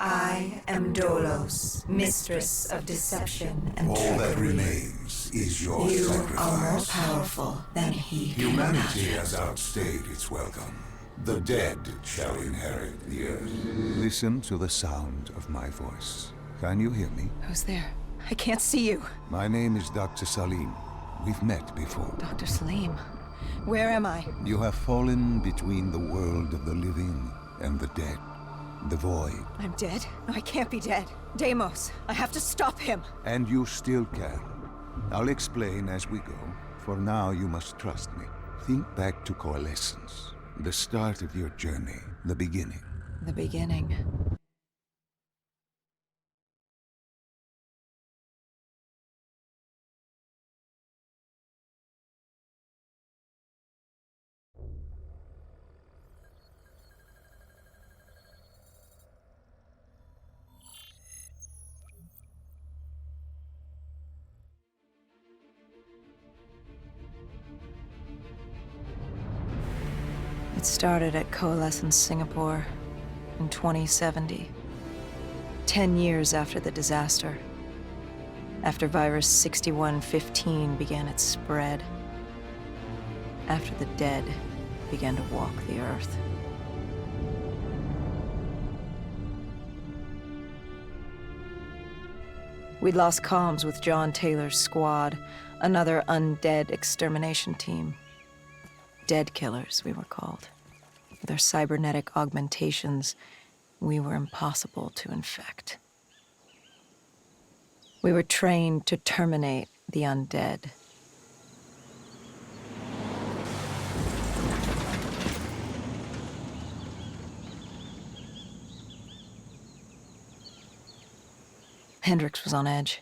I am Dolos, mistress of deception and All trickery. that remains is your You sacrifice. are more powerful than he can Humanity imagine. has outstayed its welcome. The dead shall inherit the earth. Listen to the sound of my voice. Can you hear me? Who's there? I can't see you. My name is Dr. Salim. We've met before. Dr. Salim. Where am I? You have fallen between the world of the living and the dead. The void. I'm dead? No, I can't be dead. Deimos, I have to stop him. And you still can. I'll explain as we go. For now, you must trust me. Think back to coalescence. The start of your journey. The beginning. The beginning. It started at Coalescence Singapore in 2070. 10 years after the disaster. After virus 6115 began its spread. After the dead began to walk the earth. We'd lost comms with John Taylor's squad, another undead extermination team. Dead killers, we were called. With our cybernetic augmentations, we were impossible to infect. We were trained to terminate the undead. Hendricks was on edge.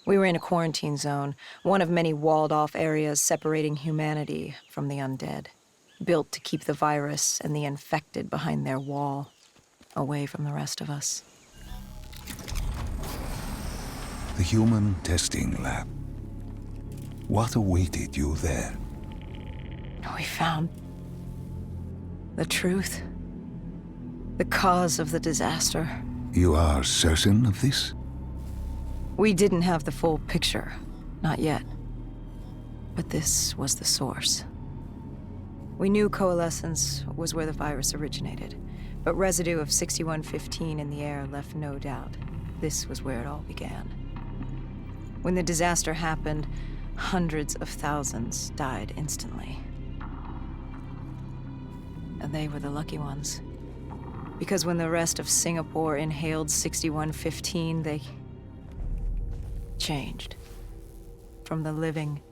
We were in a quarantine zone, one of many walled-off areas separating humanity from the undead, built to keep the virus and the infected behind their wall, away from the rest of us. The human testing lab. What awaited you there? We found the truth, the cause of the disaster. You are certain of this? We didn't have the full picture, not yet. But this was the source. We knew Coalescence was where the virus originated, but residue of 6115 in the air left no doubt. This was where it all began. When the disaster happened, hundreds of thousands died instantly. And they were the lucky ones. Because when the rest of Singapore inhaled 6115, they changed. From the living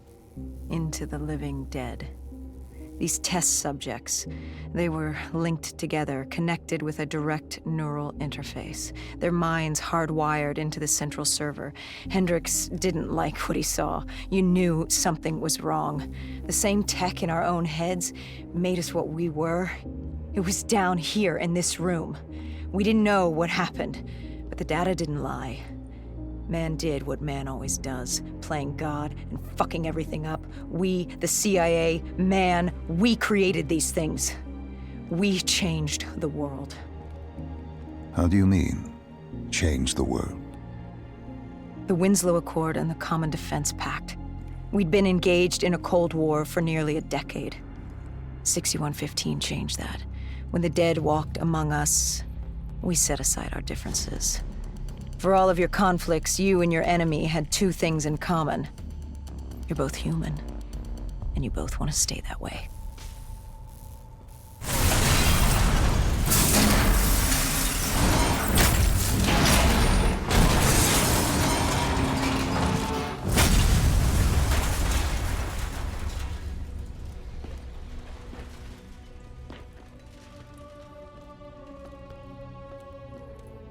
into the living dead. These test subjects, they were linked together, connected with a direct neural interface. Their minds hardwired into the central server. Hendricks didn't like what he saw. You knew something was wrong. The same tech in our own heads made us what we were. It was down here in this room. We didn't know what happened, but the data didn't lie. Man did what man always does, playing God and fucking everything up. We, the CIA, man, we created these things. We changed the world. How do you mean, change the world? The Winslow Accord and the Common Defense Pact. We'd been engaged in a Cold War for nearly a decade. 6115 changed that. When the dead walked among us, we set aside our differences. For all of your conflicts, you and your enemy had two things in common. You're both human, and you both want to stay that way.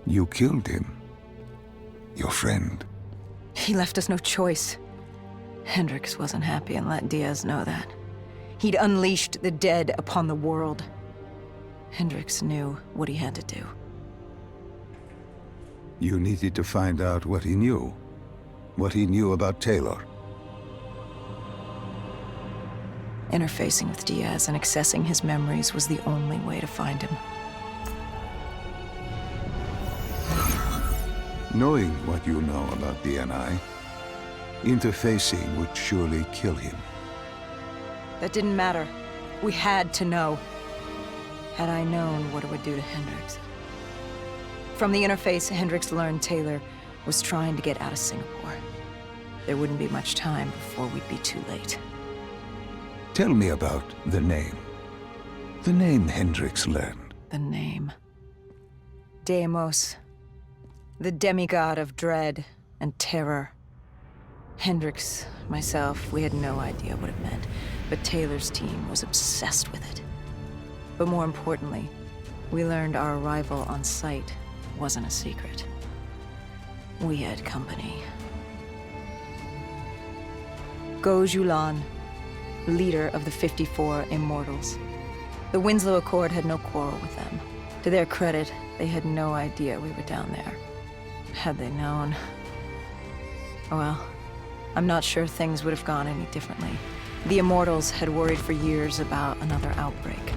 You killed him. Your friend. He left us no choice. Hendricks wasn't happy and let Diaz know that. He'd unleashed the dead upon the world. Hendricks knew what he had to do. You needed to find out what he knew. What he knew about Taylor. Interfacing with Diaz and accessing his memories was the only way to find him. Knowing what you know about DNI, interfacing would surely kill him. That didn't matter. We had to know. Had I known what it would do to Hendricks. From the interface, Hendricks learned Taylor was trying to get out of Singapore. There wouldn't be much time before we'd be too late. Tell me about the name. The name Hendricks learned. The name. Deimos. The demigod of dread and terror. Hendricks, myself, we had no idea what it meant, but Taylor's team was obsessed with it. But more importantly, we learned our arrival on site wasn't a secret. We had company. Go Julan, leader of the 54 Immortals. The Winslow Accord had no quarrel with them. To their credit, they had no idea we were down there. Had they known... well, I'm not sure things would have gone any differently. The Immortals had worried for years about another outbreak.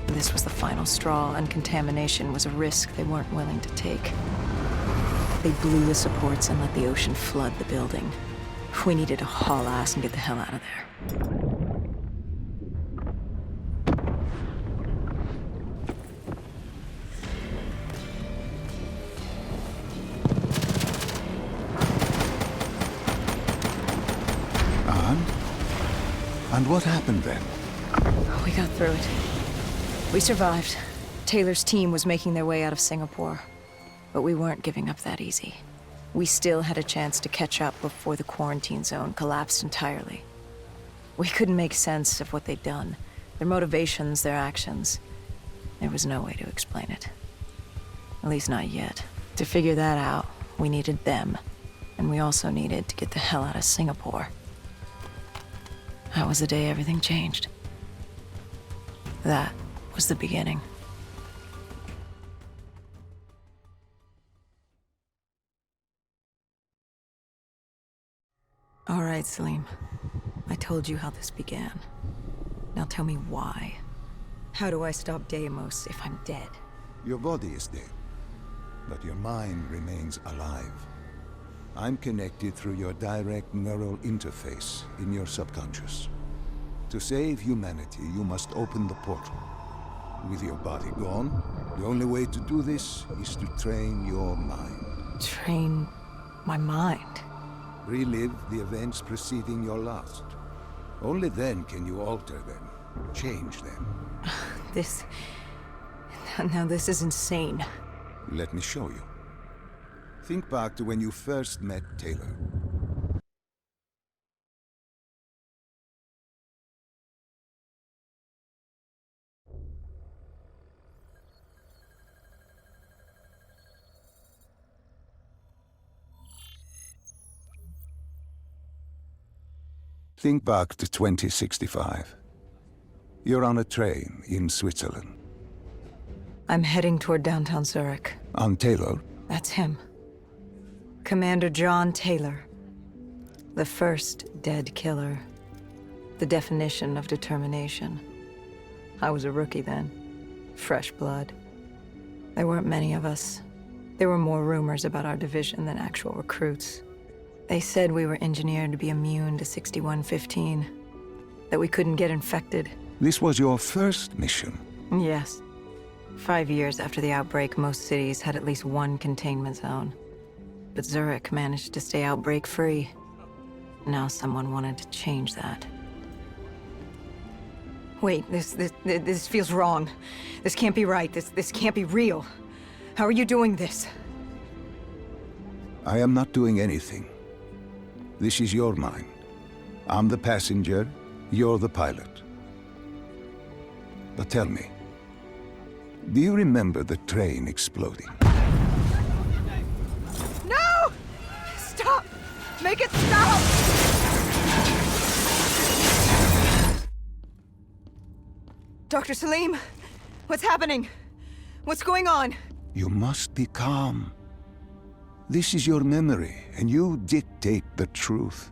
This was the final straw, and contamination was a risk they weren't willing to take. They blew the supports and let the ocean flood the building. We needed to haul ass and get the hell out of there. And what happened then? We got through it. We survived. Taylor's team was making their way out of Singapore. But we weren't giving up that easy. We still had a chance to catch up before the quarantine zone collapsed entirely. We couldn't make sense of what they'd done. Their motivations, their actions. There was no way to explain it. At least not yet. To figure that out, we needed them. And we also needed to get the hell out of Singapore. That was the day everything changed. That was the beginning. All right, Salim. I told you how this began. Now tell me why. How do I stop Deimos if I'm dead? Your body is dead, but your mind remains alive. I'm connected through your direct neural interface in your subconscious. To save humanity, you must open the portal. With your body gone, the only way to do this is to train your mind. Train my mind? Relive the events preceding your last. Only then can you alter them, change them. Now this is insane. Let me show you. Think back to when you first met Taylor. Think back to 2065. You're on a train in Switzerland. I'm heading toward downtown Zurich. On Taylor? That's him. Commander John Taylor. The first dead killer. The definition of determination. I was a rookie then. Fresh blood. There weren't many of us. There were more rumors about our division than actual recruits. They said we were engineered to be immune to 6115. That we couldn't get infected. This was your first mission? Yes. 5 years after the outbreak, most cities had at least one containment zone. But Zurich managed to stay outbreak-free. Now someone wanted to change that. Wait, this feels wrong. This can't be right. This can't be real. How are you doing this? I am not doing anything. This is your mind. I'm the passenger, you're the pilot. But tell me, do you remember the train exploding? No! Stop! Make it stop! Dr. Salim, what's happening? What's going on? You must be calm. This is your memory, and you dictate the truth.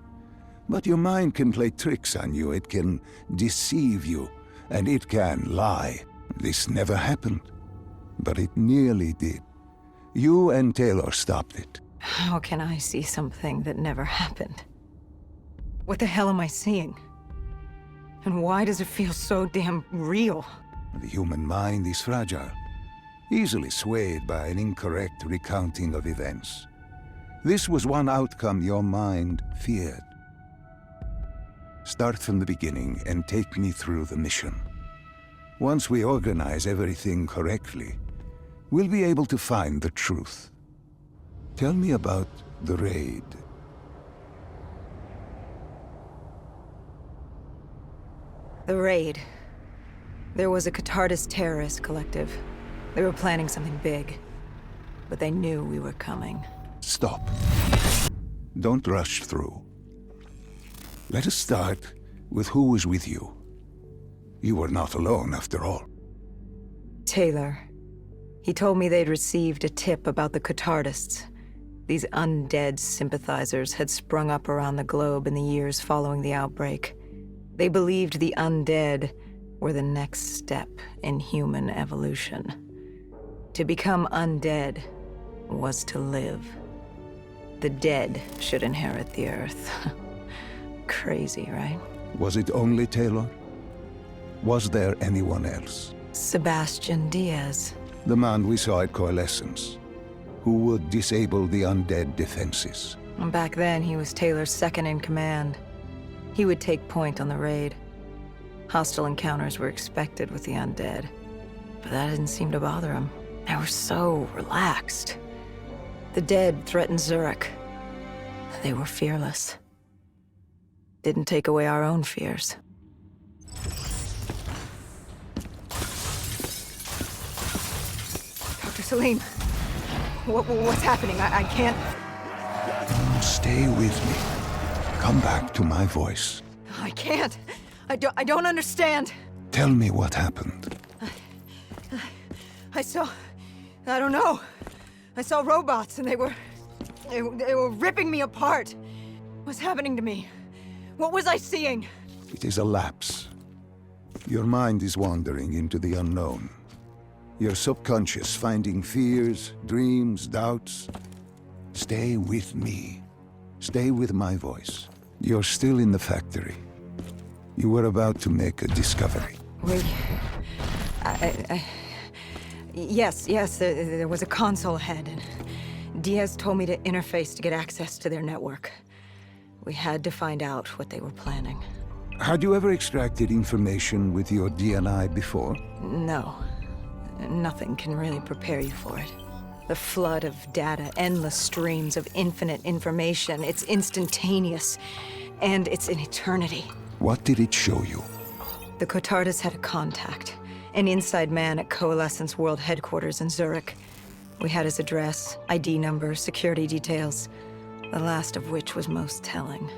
But your mind can play tricks on you. It can deceive you, and it can lie. This never happened, but it nearly did. You and Taylor stopped it. How can I see something that never happened? What the hell am I seeing? And why does it feel so damn real? The human mind is fragile, easily swayed by an incorrect recounting of events. This was one outcome your mind feared. Start from the beginning and take me through the mission. Once we organize everything correctly, we'll be able to find the truth. Tell me about the raid. The raid. There was a Catardist terrorist collective. They were planning something big, but they knew we were coming. Stop. Don't rush through. Let us start with who was with you. You were not alone, after all. Taylor. He told me they'd received a tip about the Catardists. These undead sympathizers had sprung up around the globe in the years following the outbreak. They believed the undead were the next step in human evolution. To become undead was to live. The dead should inherit the Earth. Crazy, right? Was it only Taylor? Was there anyone else? Sebastian Diaz. The man we saw at Coalescence, who would disable the undead defenses. Back then, he was Taylor's second in command. He would take point on the raid. Hostile encounters were expected with the undead, but that didn't seem to bother him. They were so relaxed. The dead threatened Zurich. They were fearless. Didn't take away our own fears. Dr. Salim, what's happening? I can't... Stay with me. Come back to my voice. I can't. I don't understand. Tell me what happened. I don't know. I saw robots and they were ripping me apart. What's happening to me? What was I seeing? It is a lapse. Your mind is wandering into the unknown. Your subconscious finding fears, dreams, doubts. Stay with me. Stay with my voice. You're still in the factory. You were about to make a discovery. Yes, there was a console ahead, and Diaz told me to interface to get access to their network. We had to find out what they were planning. Had you ever extracted information with your DNI before? No. Nothing can really prepare you for it. The flood of data, endless streams of infinite information, it's instantaneous, and it's an eternity. What did it show you? The Cotardis had a contact, an inside man at Coalescence World Headquarters in Zurich. We had his address, ID number, security details, the last of which was most telling.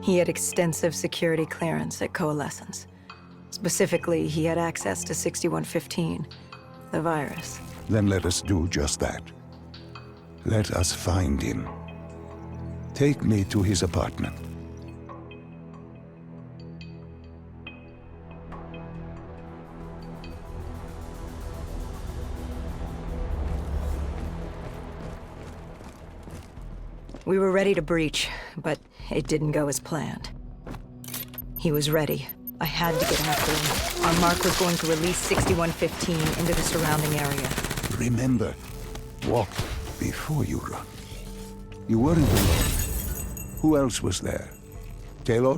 He had extensive security clearance at Coalescence. Specifically, he had access to 6115, the virus. Then let us do just that. Let us find him. Take me to his apartment. We were ready to breach, but it didn't go as planned. He was ready. I had to get after him. Our mark was going to release 6115 into the surrounding area. Remember, walk before you run. You weren't alone. Who else was there? Taylor?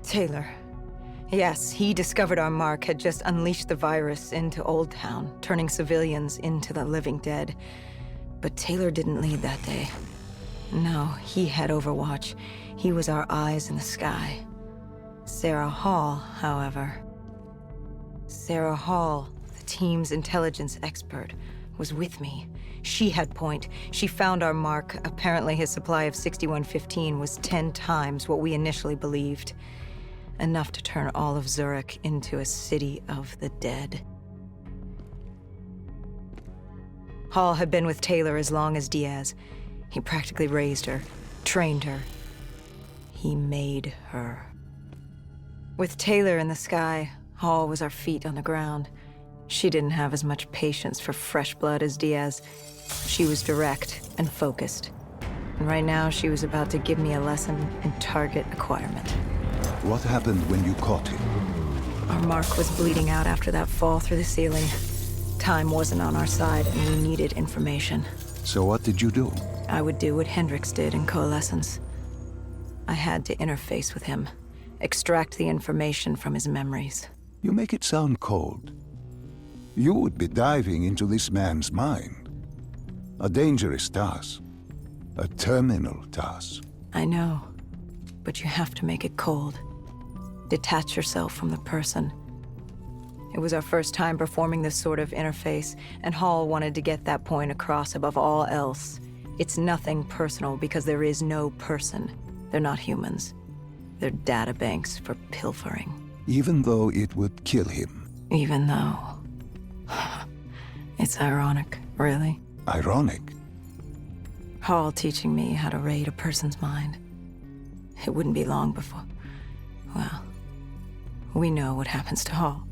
Taylor. Yes, he discovered our mark had just unleashed the virus into Old Town, turning civilians into the living dead. But Taylor didn't lead that day. No, he had Overwatch. He was our eyes in the sky. Sarah Hall, however... Sarah Hall, the team's intelligence expert, was with me. She had point. She found our mark. Apparently his supply of 6115 was 10 times what we initially believed. Enough to turn all of Zurich into a city of the dead. Hall had been with Taylor as long as Diaz. He practically raised her, trained her. He made her. With Taylor in the sky, Hall was our feet on the ground. She didn't have as much patience for fresh blood as Diaz. She was direct and focused. And right now, she was about to give me a lesson in target acquirement. What happened when you caught him? Our mark was bleeding out after that fall through the ceiling. Time wasn't on our side, and we needed information. So what did you do? I would do what Hendricks did in Coalescence. I had to interface with him, extract the information from his memories. You make it sound cold. You would be diving into this man's mind. A dangerous task. A terminal task. I know, but you have to make it cold. Detach yourself from the person. It was our first time performing this sort of interface, and Hall wanted to get that point across above all else. It's nothing personal because there is no person. They're not humans. They're databanks for pilfering. Even though it would kill him. Even though... It's ironic, really. Ironic? Hall teaching me how to raid a person's mind. It wouldn't be long before... Well, we know what happens to Hall.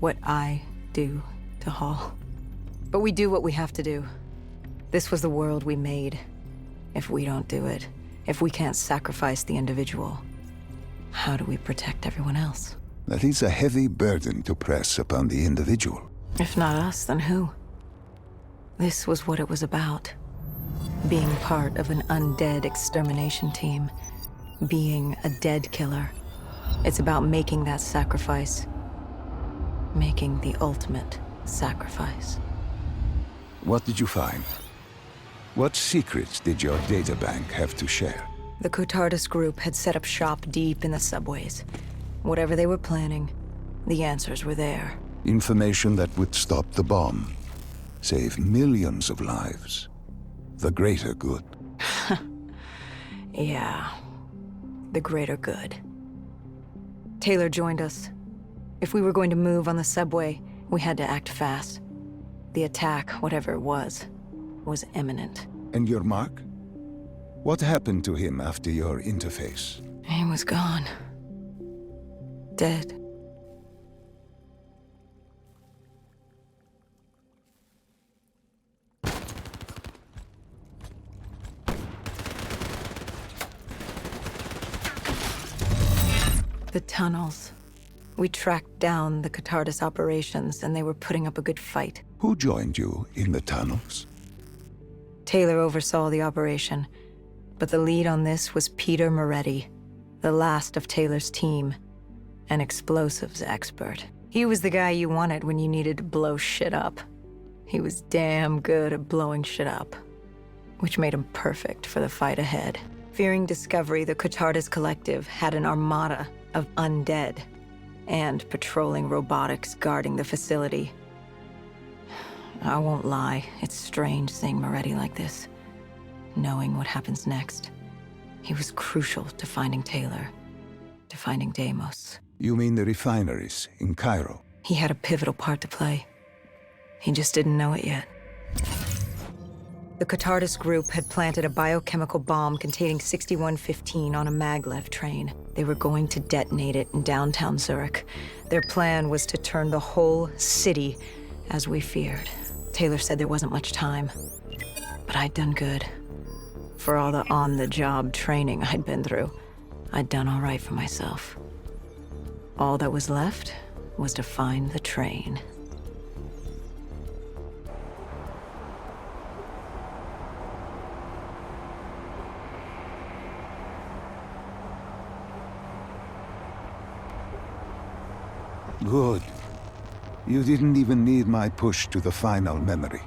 What I do to Hall. But we do what we have to do. This was the world we made. If we don't do it, if we can't sacrifice the individual, how do we protect everyone else? That is a heavy burden to press upon the individual. If not us, then who? This was what it was about. Being part of an undead extermination team. Being a dead killer. It's about making that sacrifice. Making the ultimate sacrifice. What did you find? What secrets did your databank have to share? The Cotardus group had set up shop deep in the subways. Whatever they were planning, the answers were there. Information that would stop the bomb. Save millions of lives. The greater good. Yeah. The greater good. Taylor joined us. If we were going to move on the subway, we had to act fast. The attack, whatever it was imminent. And your mark? What happened to him after your interface? He was gone. Dead. The tunnels. We tracked down the Cotardus operations, and they were putting up a good fight. Who joined you in the tunnels? Taylor oversaw the operation, but the lead on this was Peter Moretti, the last of Taylor's team, an explosives expert. He was the guy you wanted when you needed to blow shit up. He was damn good at blowing shit up, which made him perfect for the fight ahead. Fearing discovery, the Cotardus Collective had an armada of undead and patrolling robotics guarding the facility. I won't lie, it's strange seeing Moretti like this, knowing what happens next. He was crucial to finding Taylor, to finding Deimos. You mean the refineries in Cairo? He had a pivotal part to play. He just didn't know it yet. The Cotardus group had planted a biochemical bomb containing 6115 on a maglev train. They were going to detonate it in downtown Zurich. Their plan was to turn the whole city as we feared. Taylor said there wasn't much time, but I'd done good. For all the on-the-job training I'd been through, I'd done all right for myself. All that was left was to find the train. Good. You didn't even need my push to the final memory.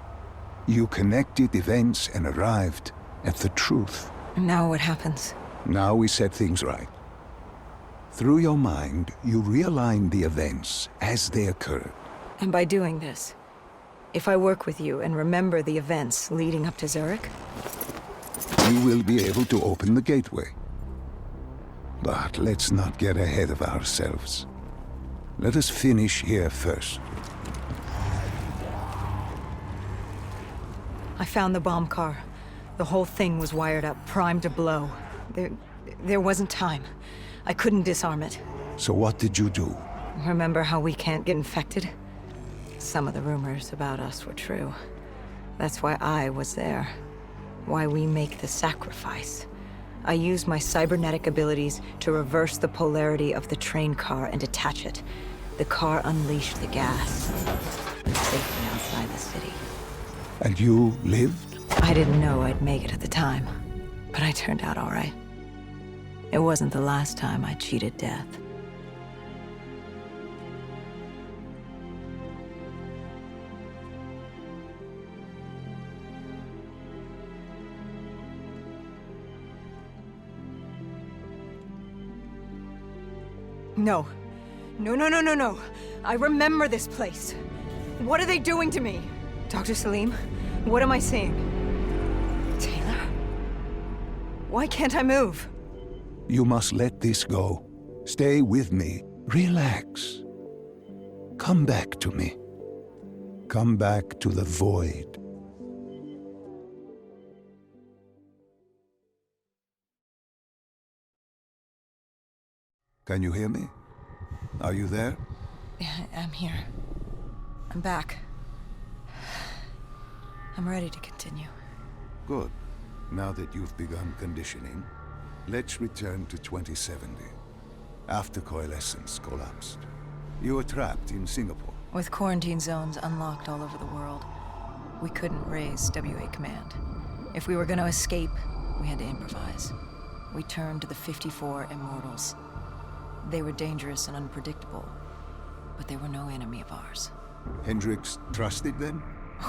You connected events and arrived at the truth. Now what happens? Now we set things right. Through your mind, you realign the events as they occurred. And by doing this, if I work with you and remember the events leading up to Zurich, You will be able to open the gateway. But let's not get ahead of ourselves. Let us finish here first. I found the bomb car. The whole thing was wired up, primed to blow. There wasn't time. I couldn't disarm it. So what did you do? Remember how we can't get infected? Some of the rumors about us were true. That's why I was there. Why we make the sacrifice. I used my cybernetic abilities to reverse the polarity of the train car and detach it. The car unleashed the gas, but safely outside the city. And you lived? I didn't know I'd make it at the time, but I turned out all right. It wasn't the last time I cheated death. No. No. I remember this place. What are they doing to me? Dr. Salim, what am I seeing? Taylor? Why can't I move? You must let this go. Stay with me. Relax. Come back to me. Come back to the void. Can you hear me? Are you there? Yeah, I'm here. I'm back. I'm ready to continue. Good. Now that you've begun conditioning, let's return to 2070. After Coalescence collapsed. You were trapped in Singapore. With quarantine zones unlocked all over the world, we couldn't raise WA command. If we were going to escape, we had to improvise. We turned to the 54 Immortals. They were dangerous and unpredictable, but they were no enemy of ours. Hendricks trusted them?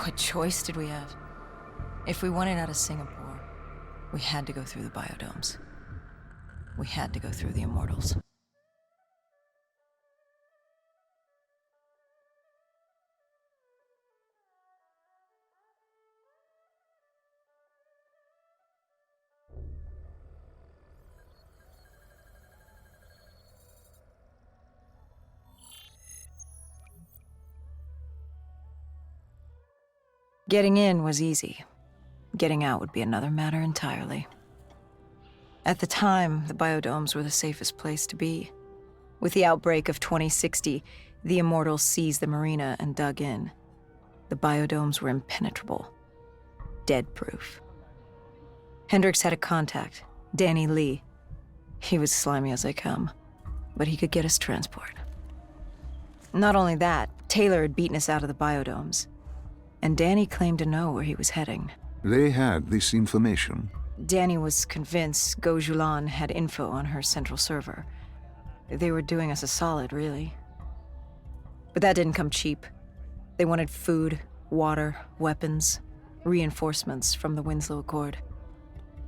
What choice did we have? If we wanted out of Singapore, we had to go through the biodomes. We had to go through the Immortals. Getting in was easy. Getting out would be another matter entirely. At the time, the biodomes were the safest place to be. With the outbreak of 2060, the Immortals seized the marina and dug in. The biodomes were impenetrable. Dead-proof. Hendricks had a contact, Danny Lee. He was slimy as they come, but he could get us transport. Not only that, Taylor had beaten us out of the biodomes. And Danny claimed to know where he was heading. They had this information. Danny was convinced Gojulan had info on her central server. They were doing us a solid, really. But that didn't come cheap. They wanted food, water, weapons, reinforcements from the Winslow Accord.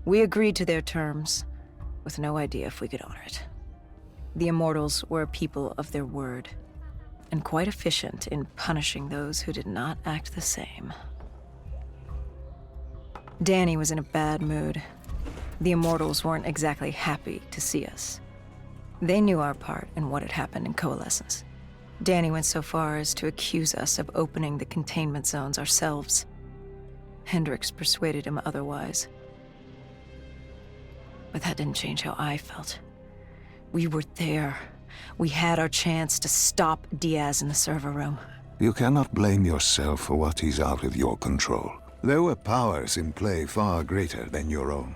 We agreed to their terms, with no idea if we could honor it. The Immortals were a people of their word, and quite efficient in punishing those who did not act the same. Danny was in a bad mood. The Immortals weren't exactly happy to see us. They knew our part in what had happened in Coalescence. Danny went so far as to accuse us of opening the containment zones ourselves. Hendricks persuaded him otherwise. But that didn't change how I felt. We were there. We had our chance to stop Diaz in the server room. You cannot blame yourself for what is out of your control. There were powers in play far greater than your own.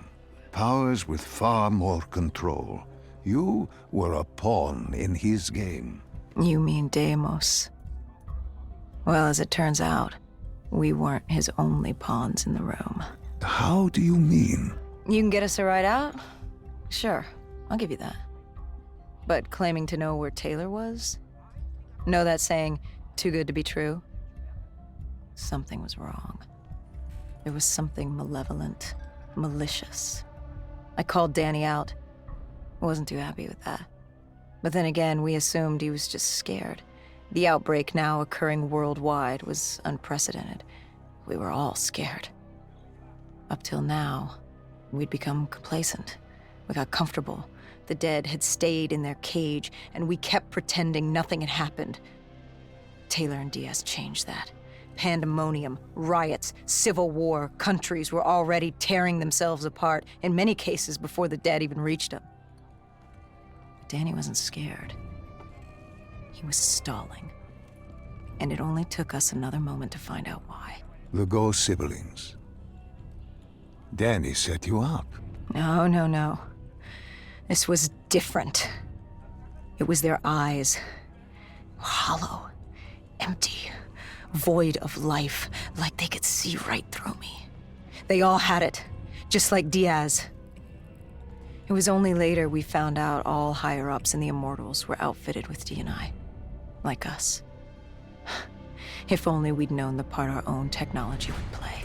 Powers with far more control. You were a pawn in his game. You mean Deimos? Well, as it turns out, we weren't his only pawns in the room. How do you mean? You can get us a ride out? Sure, I'll give you that. But claiming to know where Taylor was? Know that saying, too good to be true? Something was wrong. There was something malevolent, malicious. I called Danny out. Wasn't too happy with that. But then again, we assumed he was just scared. The outbreak now occurring worldwide was unprecedented. We were all scared. Up till now, we'd become complacent. We got comfortable. The dead had stayed in their cage, and we kept pretending nothing had happened. Taylor and Diaz changed that. Pandemonium, riots, civil war, countries were already tearing themselves apart, in many cases before the dead even reached them. Danny wasn't scared. He was stalling. And it only took us another moment to find out why. The ghost siblings. Danny set you up. No, no, no. This was different. It was their eyes. Hollow, empty, void of life, like they could see right through me. They all had it, just like Diaz. It was only later we found out all higher-ups in the Immortals were outfitted with D&I. Like us. If only we'd known the part our own technology would play.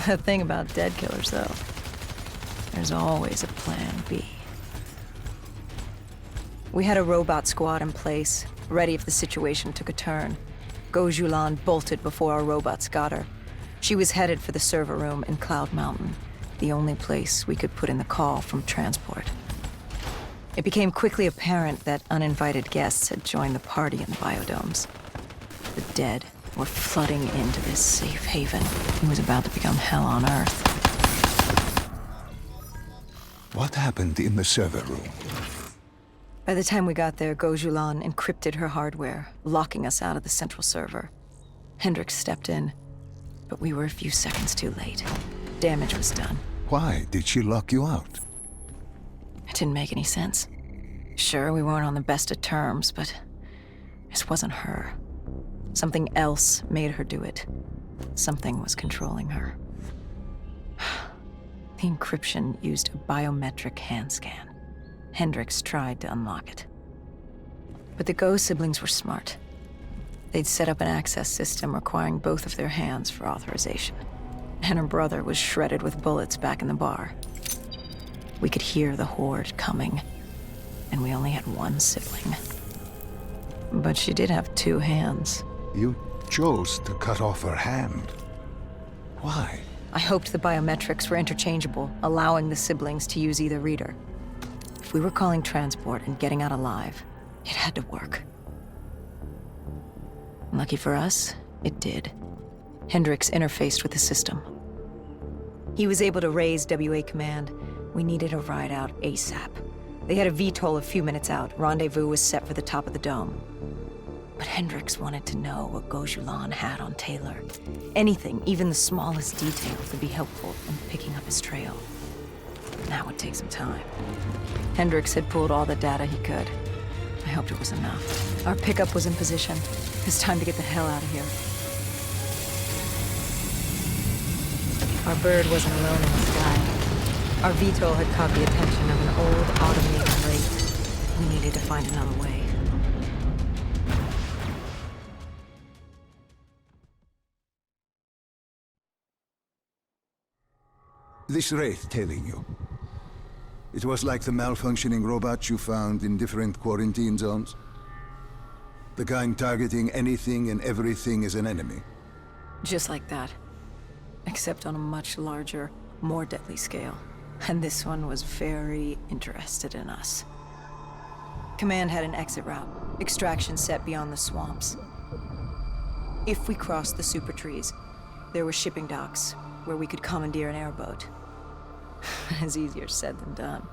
The thing about dead killers, though, there's always a plan B. We had a robot squad in place, ready if the situation took a turn. Gojulan bolted before our robots got her. She was headed for the server room in Cloud Mountain, the only place we could put in the call from transport. It became quickly apparent that uninvited guests had joined the party in the biodomes. The dead were flooding into this safe haven. It was about to become hell on Earth. What happened in the server room? By the time we got there, Gojulan encrypted her hardware, locking us out of the central server. Hendricks stepped in, but we were a few seconds too late. Damage was done. Why did she lock you out? It didn't make any sense. Sure, we weren't on the best of terms, but this wasn't her. Something else made her do it. Something was controlling her. The encryption used a biometric hand scan. Hendricks tried to unlock it. But the Go siblings were smart. They'd set up an access system requiring both of their hands for authorization. And her brother was shredded with bullets back in the bar. We could hear the horde coming, and we only had one sibling. But she did have two hands. You chose to cut off her hand. Why? I hoped the biometrics were interchangeable, allowing the siblings to use either reader. If we were calling transport and getting out alive, it had to work. Lucky for us, it did. Hendricks interfaced with the system. He was able to raise WA command. We needed a ride out ASAP. They had a VTOL a few minutes out. Rendezvous was set for the top of the dome. But Hendricks wanted to know what Gojulan had on Taylor. Anything, even the smallest detail, would be helpful in picking up his trail. That would take some time. Hendricks had pulled all the data he could. I hoped it was enough. Our pickup was in position. It's time to get the hell out of here. Our bird wasn't alone in the sky. Our VTOL had caught the attention of an old automated freight. We needed to find another way. This wraith tailing you. It was like the malfunctioning robots you found in different quarantine zones. The kind targeting anything and everything as an enemy. Just like that. Except on a much larger, more deadly scale. And this one was very interested in us. Command had an exit route. Extraction set beyond the swamps. If we crossed the super trees, there were shipping docks where we could commandeer an airboat. It's easier said than done.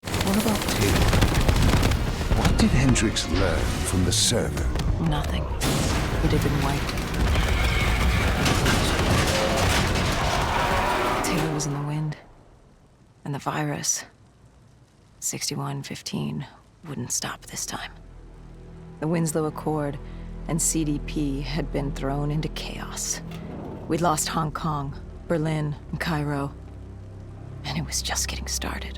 What about Taylor? What did Hendricks learn from the server? Nothing. It had been wiped. Taylor was in the wind. And the virus, 6115, wouldn't stop this time. The Winslow Accord and CDP had been thrown into chaos. We'd lost Hong Kong, Berlin, and Cairo. And it was just getting started.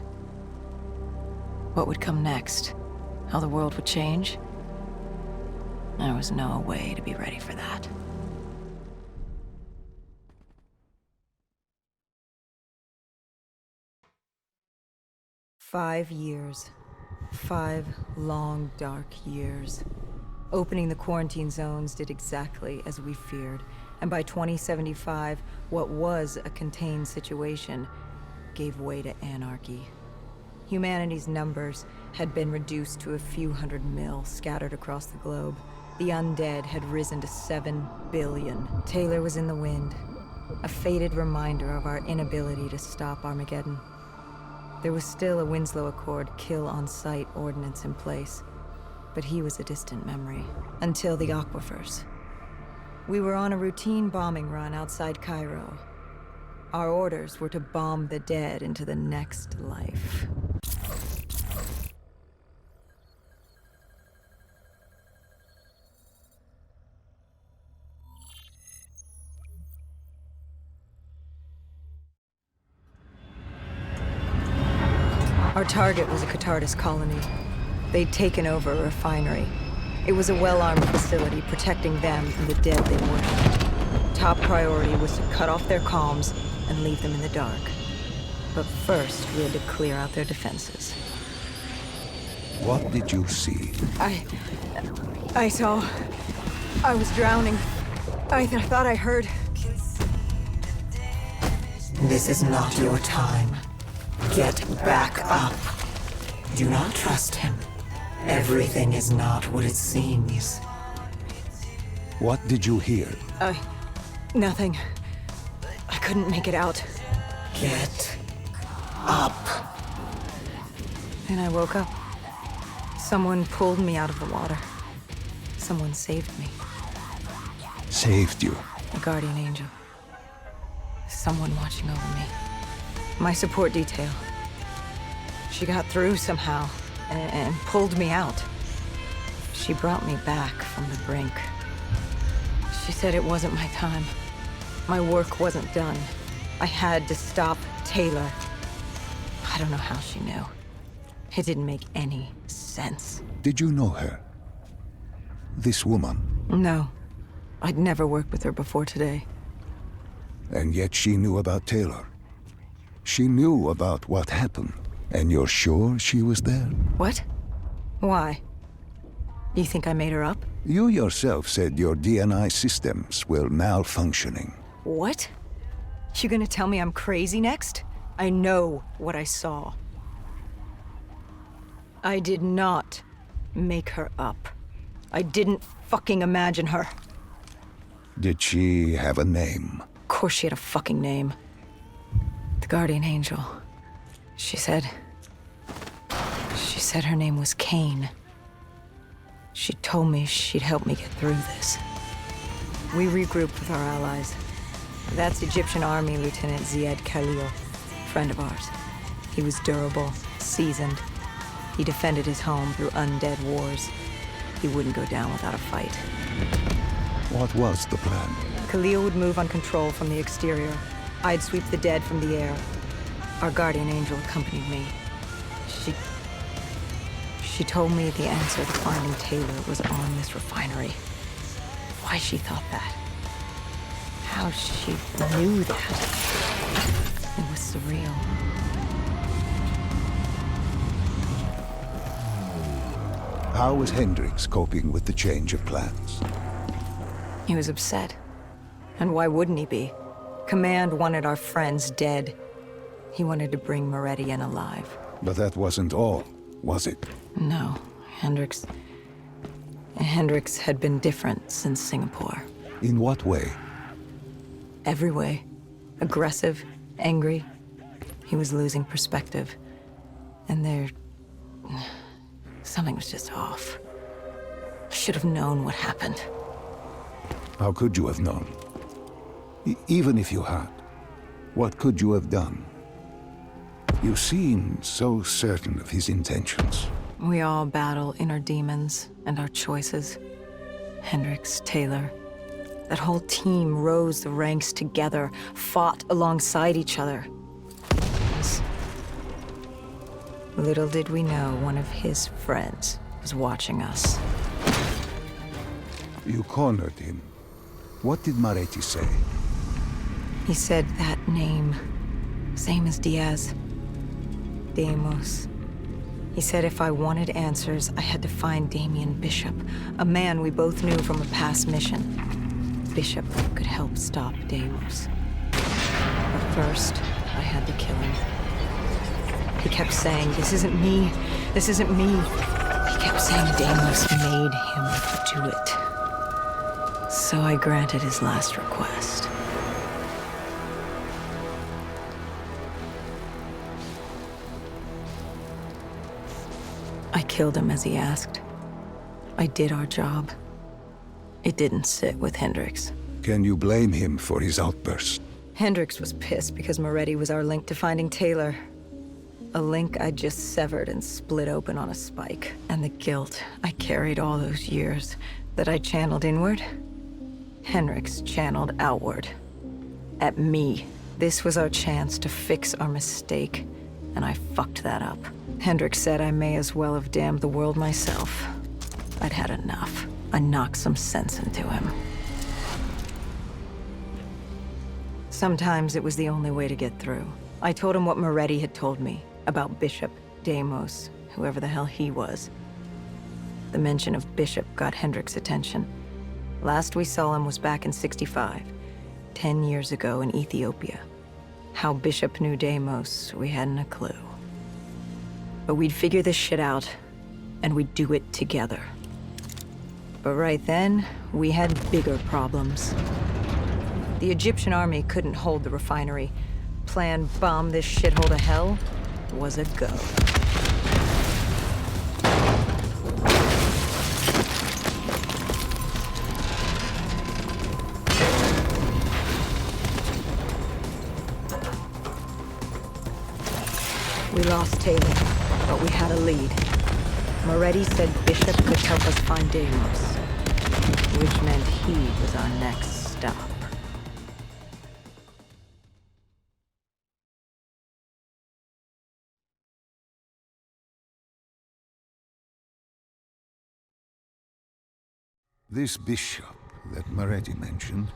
What would come next? How the world would change? There was no way to be ready for that. "5 years. 5 long, dark years. Opening the quarantine zones did exactly as we feared, and by 2075, what was a contained situation gave way to anarchy. Humanity's numbers had been reduced to a few hundred mil scattered across the globe. The undead had risen to 7 billion. Taylor was in the wind, a faded reminder of our inability to stop Armageddon. There was still a Winslow Accord kill-on-sight ordinance in place, but he was a distant memory, until the aquifers. We were on a routine bombing run outside Cairo. Our orders were to bomb the dead into the next life. Our target was a Catardus colony. They'd taken over a refinery. It was a well-armed facility protecting them and the dead they worshipped. Top priority was to cut off their comms and leave them in the dark. But first, we had to clear out their defenses. What did you see? I saw... I was drowning. I thought I heard... This is not your time. Get back up. Do not trust him. Everything is not what it seems. What did you hear? Nothing. I couldn't make it out. Get up. And I woke up. Someone pulled me out of the water. Someone saved me. Saved you? A guardian angel. Someone watching over me. My support detail. She got through somehow and pulled me out. She brought me back from the brink. She said it wasn't my time. My work wasn't done. I had to stop Taylor. I don't know how she knew. It didn't make any sense. Did you know her? This woman? No. I'd never worked with her before today. And yet she knew about Taylor. She knew about what happened. And you're sure she was there? What? Why? You think I made her up? You yourself said your DNI systems were malfunctioning. What? You gonna tell me I'm crazy next? I know what I saw. I did not make her up. I didn't fucking imagine her. Did she have a name? Of course she had a fucking name. The Guardian Angel. She said her name was Kane. She told me she'd help me get through this. We regrouped with our allies. That's Egyptian Army Lieutenant Ziad Khalil, friend of ours. He was durable, seasoned. He defended his home through undead wars. He wouldn't go down without a fight. What was the plan? Khalil would move on control from the exterior. I'd sweep the dead from the air. Our guardian angel accompanied me. She told me the answer to finding Taylor was on this refinery. Why she thought that. How she knew that. It was surreal. How was Hendricks coping with the change of plans? He was upset. And why wouldn't he be? Command wanted our friends dead. He wanted to bring Meridian alive. But that wasn't all, was it? No, Hendricks had been different since Singapore. In what way? Every way. Aggressive, angry. He was losing perspective. And something was just off. I should have known what happened. How could you have known? Even if you had, what could you have done? You seem so certain of his intentions. We all battle inner demons and our choices. Hendricks, Taylor. That whole team rose the ranks together, fought alongside each other. Little did we know one of his friends was watching us. You cornered him. What did Maretti say? He said that name, same as Diaz. Deimos. He said if I wanted answers, I had to find Damien Bishop, a man we both knew from a past mission. Bishop could help stop Deimos. But first, I had to kill him. He kept saying, "This isn't me. This isn't me." He kept saying Deimos made him do it. So I granted his last request. I killed him as he asked. I did our job. It didn't sit with Hendricks. Can you blame him for his outburst? Hendricks was pissed because Moretti was our link to finding Taylor. A link I just severed and split open on a spike. And the guilt I carried all those years that I channeled inward, Hendricks channeled outward. At me. This was our chance to fix our mistake, and I fucked that up. Hendricks said I may as well have damned the world myself. I'd had enough. I knocked some sense into him. Sometimes it was the only way to get through. I told him what Moretti had told me about Bishop, Deimos, whoever the hell he was. The mention of Bishop got Hendricks' attention. Last we saw him was back in '65, 10 years ago in Ethiopia. How Bishop knew Deimos, we hadn't a clue. But we'd figure this shit out, and we'd do it together. But right then, we had bigger problems. The Egyptian army couldn't hold the refinery. Plan bomb this shithole to hell was a go. We lost Taylor, but we had a lead. Moretti said Bishop could help us find Deimos, which meant he was our next stop. This bishop that Moretti mentioned,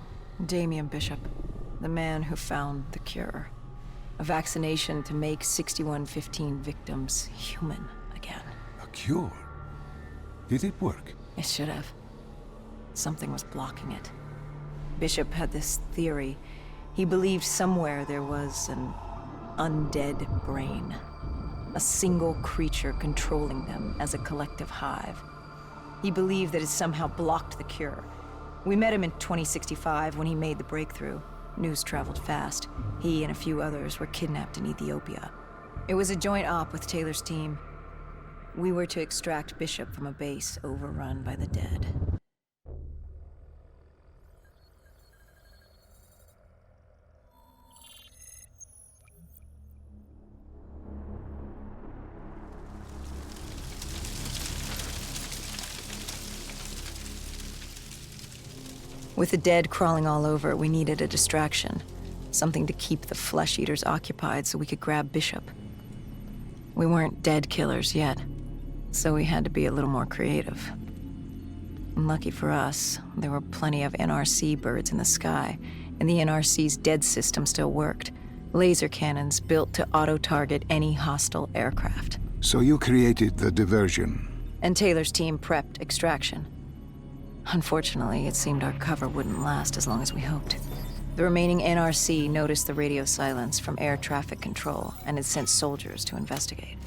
Damien Bishop, the man who found the cure. A vaccination to make 6115 victims human again. a cure. Did it work? It should have. Something was blocking it. Bishop had this theory. He believed somewhere there was an undead brain. A single creature controlling them as a collective hive. He believed that it somehow blocked the cure. We met him in 2065 when he made the breakthrough. News traveled fast. He and a few others were kidnapped in Ethiopia. It was a joint op with Taylor's team. We were to extract Bishop from a base overrun by the dead. With the dead crawling all over, we needed a distraction. Something to keep the flesh eaters occupied so we could grab Bishop. We weren't dead killers yet, so we had to be a little more creative. And lucky for us, there were plenty of NRC birds in the sky, and the NRC's dead system still worked. Laser cannons built to auto-target any hostile aircraft. So you created the diversion. And Taylor's team prepped extraction. Unfortunately, it seemed our cover wouldn't last as long as we hoped. The remaining NRC noticed the radio silence from air traffic control and had sent soldiers to investigate.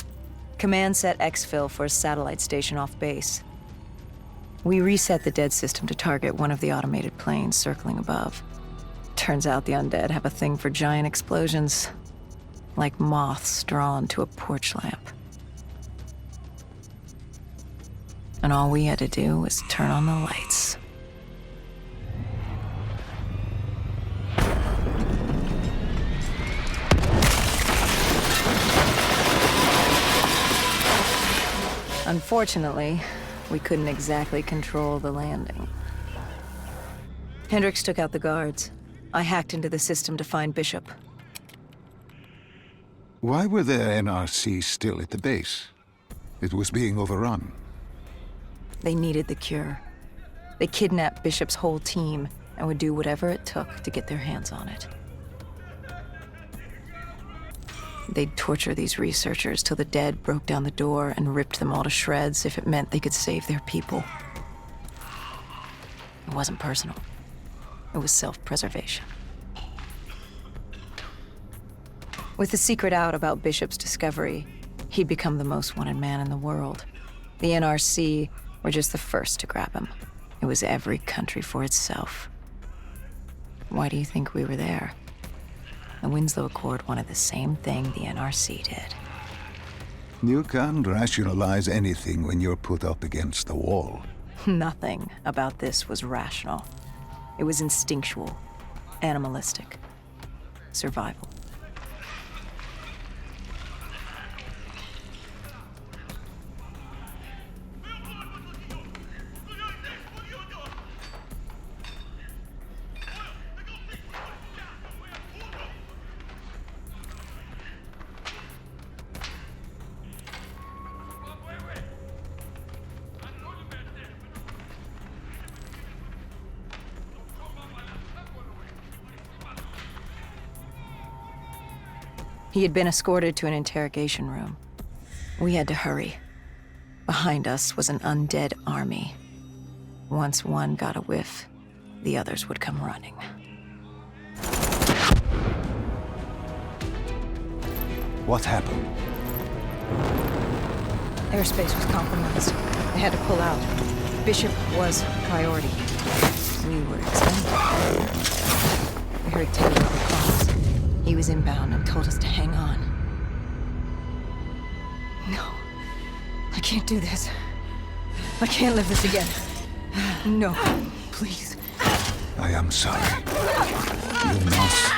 Command set exfil for a satellite station off base. We reset the dead system to target one of the automated planes circling above. Turns out the undead have a thing for giant explosions, like moths drawn to a porch lamp. And all we had to do was turn on the lights. Unfortunately, we couldn't exactly control the landing. Hendricks took out the guards. I hacked into the system to find Bishop. Why were there NRC still at the base? It was being overrun. They needed the cure. They kidnapped Bishop's whole team and would do whatever it took to get their hands on it. They'd torture these researchers till the dead broke down the door and ripped them all to shreds if it meant they could save their people. It wasn't personal. It was self-preservation. With the secret out about Bishop's discovery, he'd become the most wanted man in the world. The NRC were just the first to grab him. It was every country for itself. Why do you think we were there? The Winslow Accord wanted the same thing the NRC did. You can't rationalize anything when you're put up against the wall. Nothing about this was rational. It was instinctual, animalistic, survival. He had been escorted to an interrogation room. We had to hurry. Behind us was an undead army. Once one got a whiff, the others would come running. What happened? Airspace was compromised. They had to pull out. Bishop was priority. We were expendable. We heard Taylor calls. He was inbound and told us to hang on. No. I can't do this. I can't live this again. No, please. I am sorry. You must.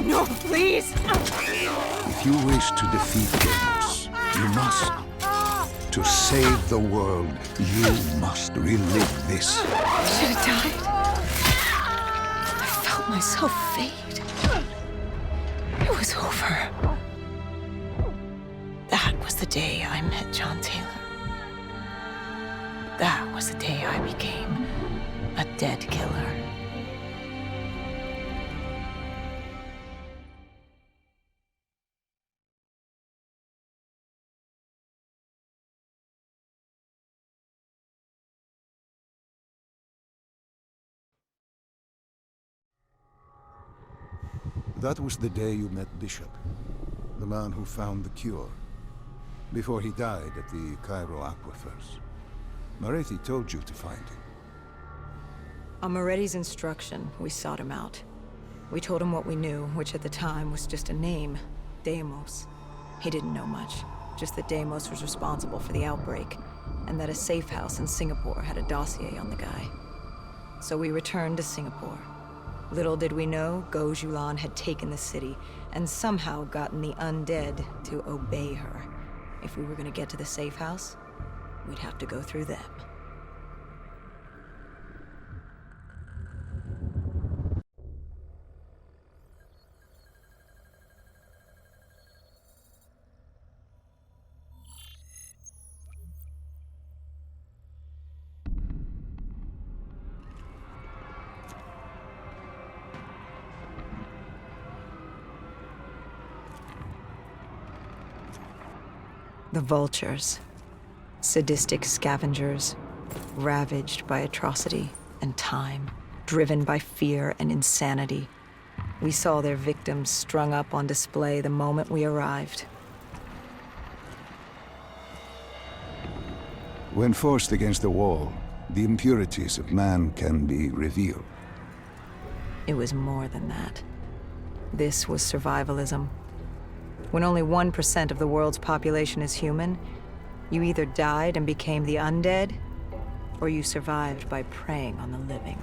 No, please! If you wish to defeat Deimos, you must. To save the world, you must relive this. I should have died. I felt myself fade. It was over. That was the day I met John Taylor. That was the day I became a dead killer. That was the day you met Bishop, the man who found the cure, before he died at the Cairo aquifers. Moretti told you to find him. On Moretti's instruction, we sought him out. We told him what we knew, which at the time was just a name, Deimos. He didn't know much, just that Deimos was responsible for the outbreak, and that a safe house in Singapore had a dossier on the guy. So we returned to Singapore. Little did we know, Gojulan had taken the city, and somehow gotten the undead to obey her. If we were gonna get to the safe house, we'd have to go through them. The vultures, sadistic scavengers, ravaged by atrocity and time, driven by fear and insanity. We saw their victims strung up on display the moment we arrived. When forced against the wall, the impurities of man can be revealed. It was more than that. This was survivalism. When only 1% of the world's population is human, you either died and became the undead, or you survived by preying on the living.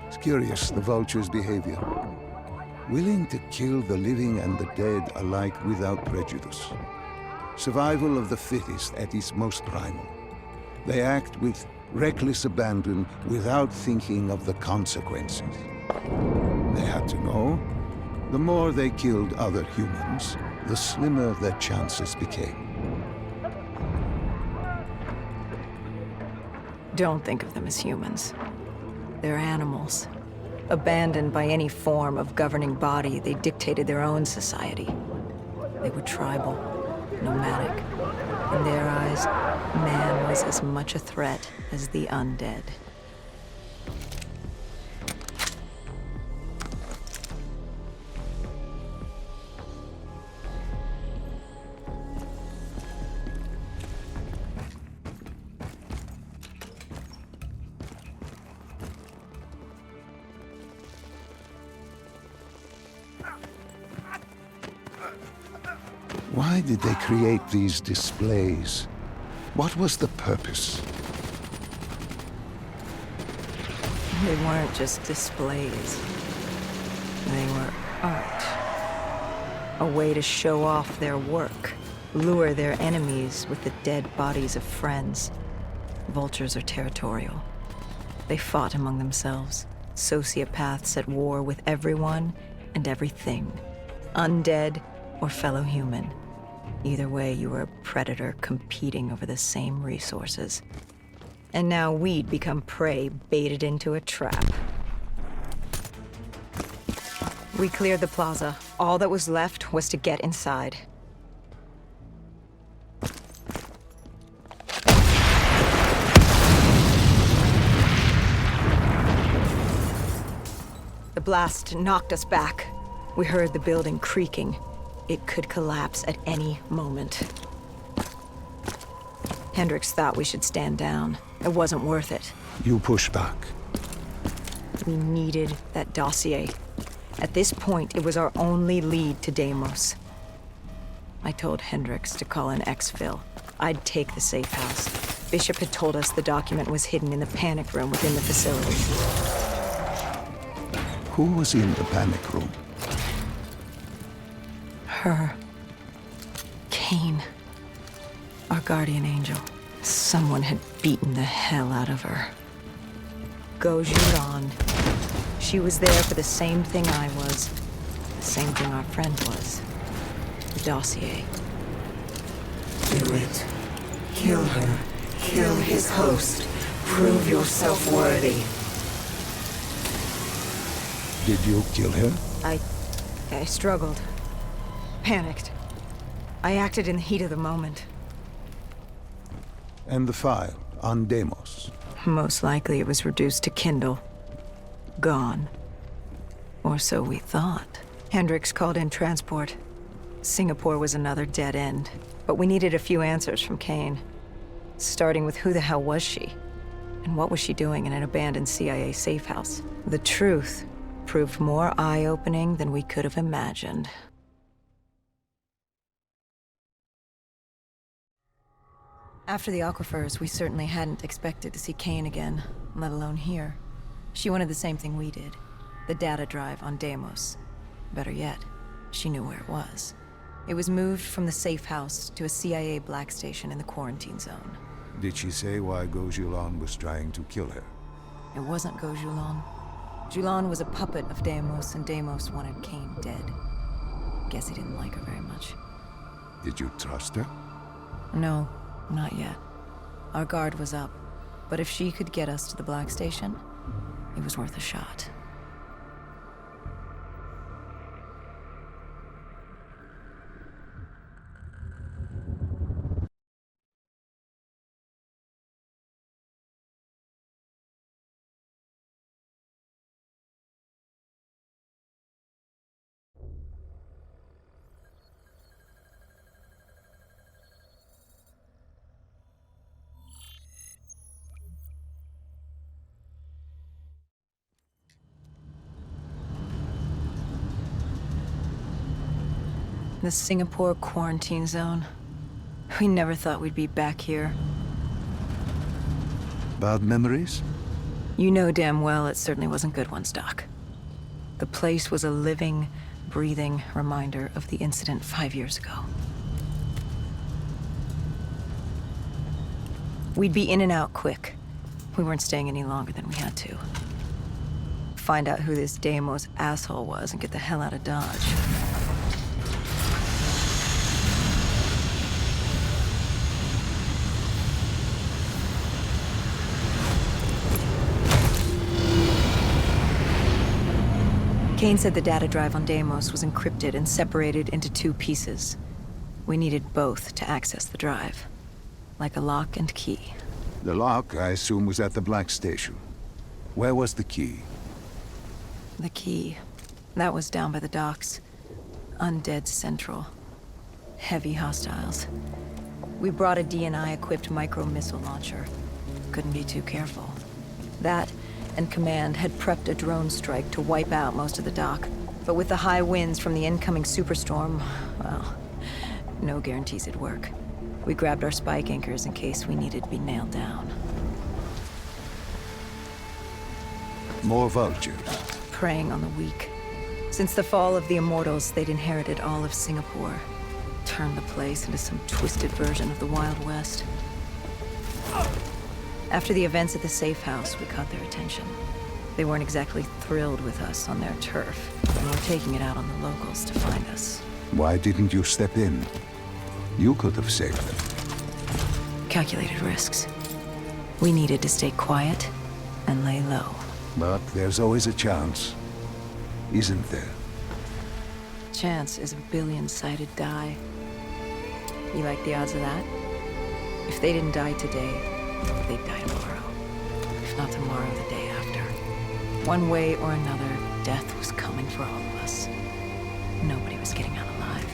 It's curious, the vulture's behavior. Willing to kill the living and the dead alike without prejudice. Survival of the fittest at its most primal. They act with reckless abandon without thinking of the consequences. They had to know, the more they killed other humans, the slimmer their chances became. Don't think of them as humans. They're animals. Abandoned by any form of governing body, they dictated their own society. They were tribal, nomadic. In their eyes, man was as much a threat as the undead. Why did they create these displays? What was the purpose? They weren't just displays. They were art. A way to show off their work, lure their enemies with the dead bodies of friends. Vultures are territorial. They fought among themselves, sociopaths at war with everyone and everything, undead or fellow human. Either way, you were a predator competing over the same resources. And now we'd become prey baited into a trap. We cleared the plaza. All that was left was to get inside. The blast knocked us back. We heard the building creaking. It could collapse at any moment. Hendricks thought we should stand down. It wasn't worth it. You push back. We needed that dossier. At this point, it was our only lead to Deimos. I told Hendricks to call in exfil. I'd take the safe house. Bishop had told us the document was hidden in the panic room within the facility. Who was in the panic room? Her. Kane. Our guardian angel. Someone had beaten the hell out of her. Gojuran. She was there for the same thing I was. The same thing our friend was. The dossier. Do it. Kill her. Kill his host. Prove yourself worthy. Did you kill her? I struggled. Panicked. I acted in the heat of the moment. And the file on Deimos? Most likely it was reduced to Kindle. Gone. Or so we thought. Hendricks called in transport. Singapore was another dead end. But we needed a few answers from Kane. Starting with who the hell was she? And what was she doing in an abandoned CIA safe house? The truth proved more eye-opening than we could have imagined. After the aquifers, we certainly hadn't expected to see Kane again, let alone here. She wanted the same thing we did. The data drive on Deimos. Better yet, she knew where it was. It was moved from the safe house to a CIA black station in the quarantine zone. Did she say why Gojulan was trying to kill her? It wasn't Gojulan. Julan was a puppet of Deimos, and Deimos wanted Kane dead. Guess he didn't like her very much. Did you trust her? No, not yet. Our guard was up, but if she could get us to the black station, it was worth a shot. The Singapore quarantine zone. We never thought we'd be back here. Bad memories? You know damn well it certainly wasn't good ones, Doc. The place was a living, breathing reminder of the incident 5 years ago. We'd be in and out quick. We weren't staying any longer than we had to. Find out who this Deimos asshole was and get the hell out of Dodge. Kane said the data drive on Deimos was encrypted and separated into 2 pieces. We needed both to access the drive. like a lock and key. The lock, I assume, was at the Black Station. Where was the key? The key. That was down by the docks. Undead Central. Heavy hostiles. We brought a DNI-equipped micro-missile launcher. Couldn't be too careful. That, and Command had prepped a drone strike to wipe out most of the dock. But with the high winds from the incoming superstorm, well, no guarantees it'd work. We grabbed our spike anchors in case we needed to be nailed down. More vultures. Preying on the weak. Since the fall of the Immortals, they'd inherited all of Singapore. Turned the place into some twisted version of the Wild West. After the events at the safe house, we caught their attention. They weren't exactly thrilled with us on their turf, and were taking it out on the locals to find us. Why didn't you step in? You could have saved them. Calculated risks. We needed to stay quiet and lay low. But there's always a chance, isn't there? Chance is a billion-sided die. You like the odds of that? If they didn't die today, they'd die tomorrow. If not tomorrow, the day after. One way or another, death was coming for all of us. Nobody was getting out alive.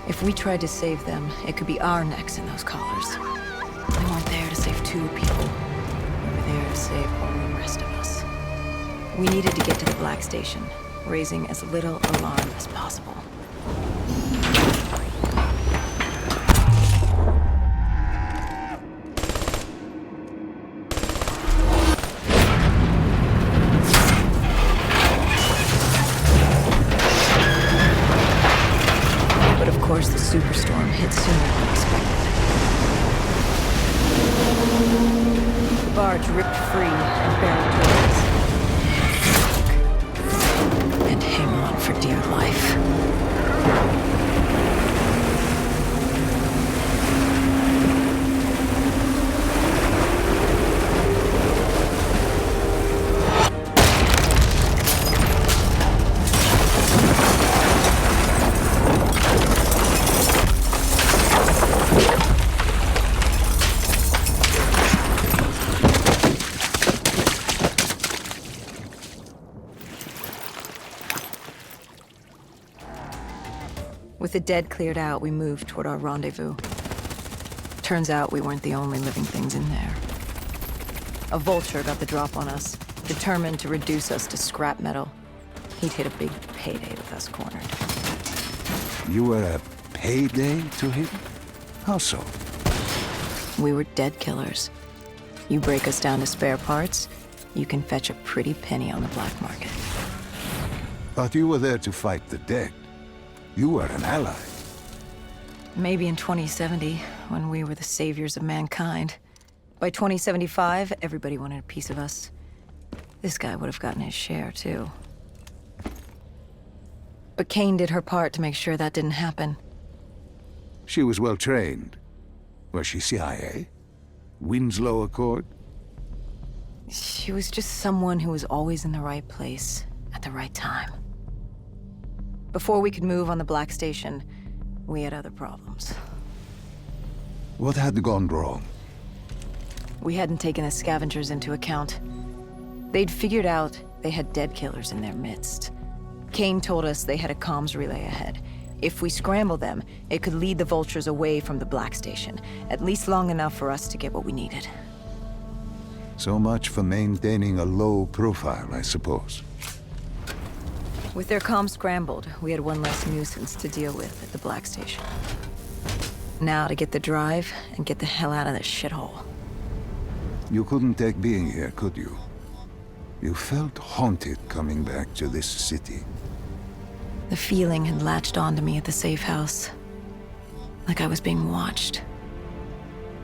If we tried to save them, it could be our necks in those collars. We weren't there to save 2 people. We were there to save all the rest of us. We needed to get to the Black Station, raising as little alarm as possible. But of course, the superstorm hit sooner than expected. The barge ripped free and barreled towards us. And hang on for dear life. With the dead cleared out, we moved toward our rendezvous. Turns out we weren't the only living things in there. A vulture got the drop on us, determined to reduce us to scrap metal. He'd hit a big payday with us cornered. You were a payday to him? How so? We were dead killers. You break us down to spare parts, you can fetch a pretty penny on the black market. But you were there to fight the dead. You were an ally. Maybe in 2070, when we were the saviors of mankind. By 2075, everybody wanted a piece of us. This guy would have gotten his share, too. But Kane did her part to make sure that didn't happen. She was well trained. Was she CIA? Winslow Accord? She was just someone who was always in the right place at the right time. Before we could move on the Black Station, we had other problems. What had gone wrong? We hadn't taken the scavengers into account. They'd figured out they had dead killers in their midst. Kane told us they had a comms relay ahead. If we scrambled them, it could lead the vultures away from the Black Station, at least long enough for us to get what we needed. So much for maintaining a low profile, I suppose. With their comms scrambled, we had one less nuisance to deal with at the Black Station. Now to get the drive and get the hell out of this shithole. You couldn't take being here, could you? You felt haunted coming back to this city. The feeling had latched onto me at the safe house. Like I was being watched.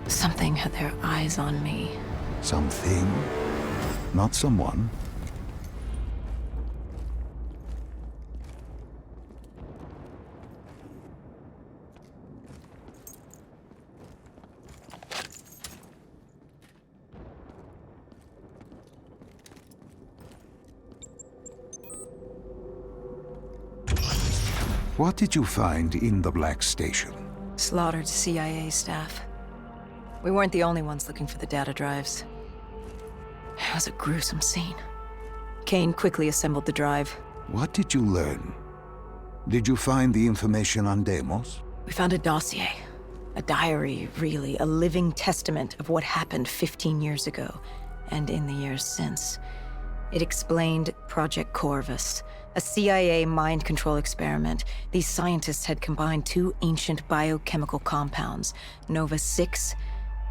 Something had their eyes on me. Something, not someone. What did you find in the Black Station? Slaughtered CIA staff. We weren't the only ones looking for the data drives. It was a gruesome scene. Kane quickly assembled the drive. What did you learn? Did you find the information on Deimos? We found a dossier. A diary, really. A living testament of what happened 15 years ago, and in the years since. It explained Project Corvus, a CIA mind control experiment. These scientists had combined two ancient biochemical compounds, Nova-6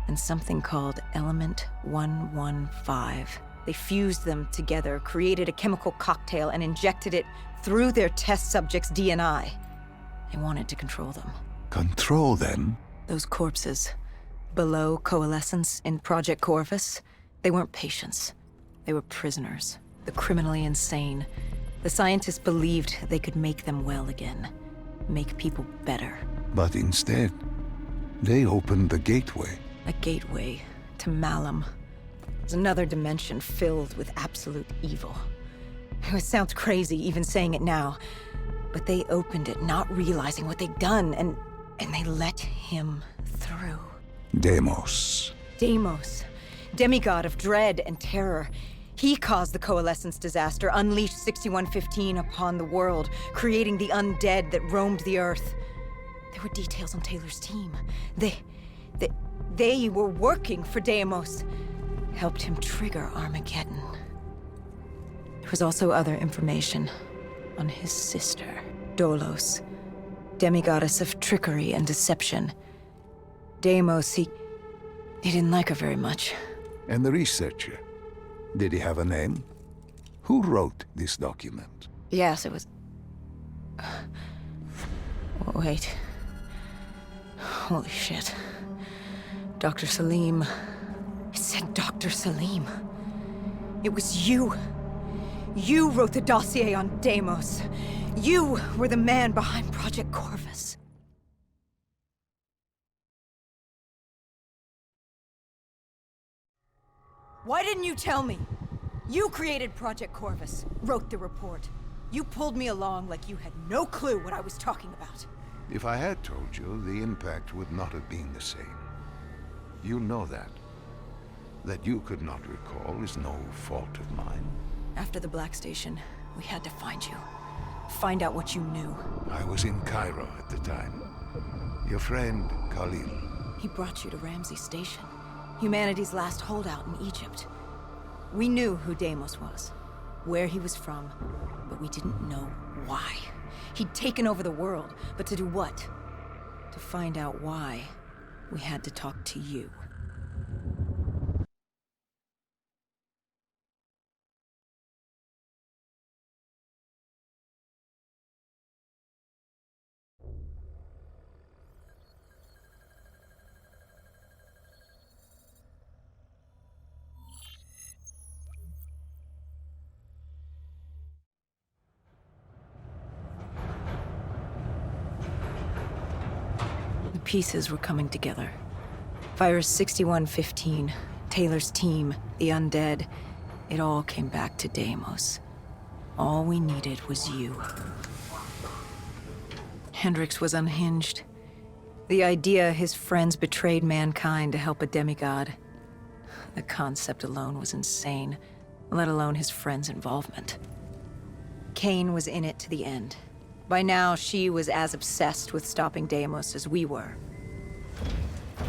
and something called Element 115. They fused them together, created a chemical cocktail, and injected it through their test subjects' DNI. They wanted to control them. Control them? Those corpses, below coalescence in Project Corvus, they weren't patients. They were prisoners, the criminally insane. The scientists believed they could make them well again, make people better. But instead, they opened the gateway. A gateway to Malum. It was another dimension filled with absolute evil. It sounds crazy even saying it now, but they opened it not realizing what they'd done, and they let him through. Deimos. Deimos, demigod of dread and terror. He caused the coalescence disaster, unleashed 6115 upon the world, creating the undead that roamed the earth. There were details on Taylor's team. They were working for Deimos. Helped him trigger Armageddon. There was also other information on his sister, Dolos, demigoddess of trickery and deception. Deimos, he didn't like her very much. And the researcher? Did he have a name? Who wrote this document? Yes, it was... Wait. Holy shit. Dr. Salim. It said Dr. Salim. It was you. You wrote the dossier on Deimos. You were the man behind Project Corvus. Why didn't you tell me? You created Project Corvus, wrote the report. You pulled me along like you had no clue what I was talking about. If I had told you, the impact would not have been the same. You know that. That you could not recall is no fault of mine. After the Black Station, we had to find you. Find out what you knew. I was in Cairo at the time. Your friend, Khalil. He brought you to Ramsey Station, humanity's last holdout in Egypt. We knew who Deimos was, where he was from, but we didn't know why. He'd taken over the world, but to do what? To find out why, we had to talk to you. Pieces were coming together. Virus 6115, Taylor's team, the undead. It all came back to Deimos. All we needed was you. Hendricks was unhinged. The idea his friends betrayed mankind to help a demigod. The concept alone was insane, let alone his friends' involvement. Kane was in it to the end. By now, she was as obsessed with stopping Deimos as we were.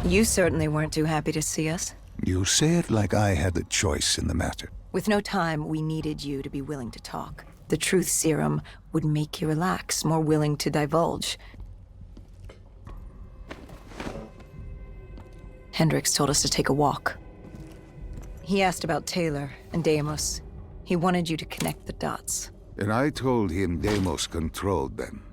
You certainly weren't too happy to see us. You say it like I had a choice in the matter. With no time, we needed you to be willing to talk. The truth serum would make you relax, more willing to divulge. Hendricks told us to take a walk. He asked about Taylor and Deimos. He wanted you to connect the dots. And I told him Deimos controlled them.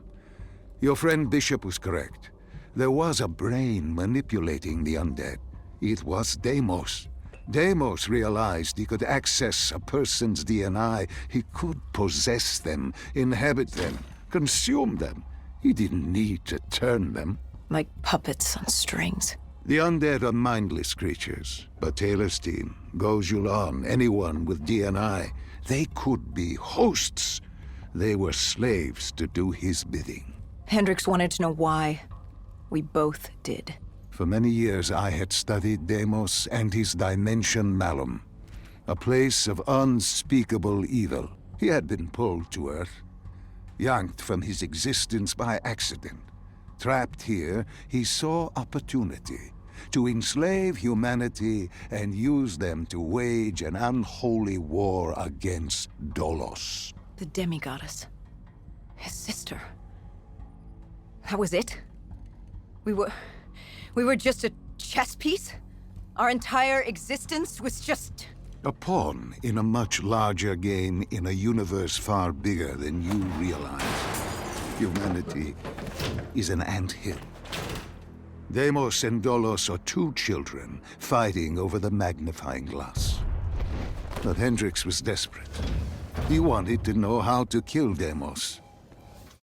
Your friend Bishop was correct. There was a brain manipulating the undead. It was Deimos. Deimos realized he could access a person's DNI. He could possess them, inhabit them, consume them. He didn't need to turn them. Like puppets on strings. The undead are mindless creatures, but Taylor's team, Gojulan, anyone with DNI, they could be hosts. They were slaves to do his bidding. Hendricks wanted to know why. We both did. For many years I had studied Deimos and his dimension Malum, a place of unspeakable evil. He had been pulled to Earth, yanked from his existence by accident. Trapped here, he saw opportunity to enslave humanity and use them to wage an unholy war against Dolos. The demigoddess. His sister. That was it? We were just a chess piece? Our entire existence was just... A pawn in a much larger game in a universe far bigger than you realize. Humanity is an anthill. Deimos and Dolos are two children fighting over the magnifying glass. But Hendrix was desperate. He wanted to know how to kill Deimos.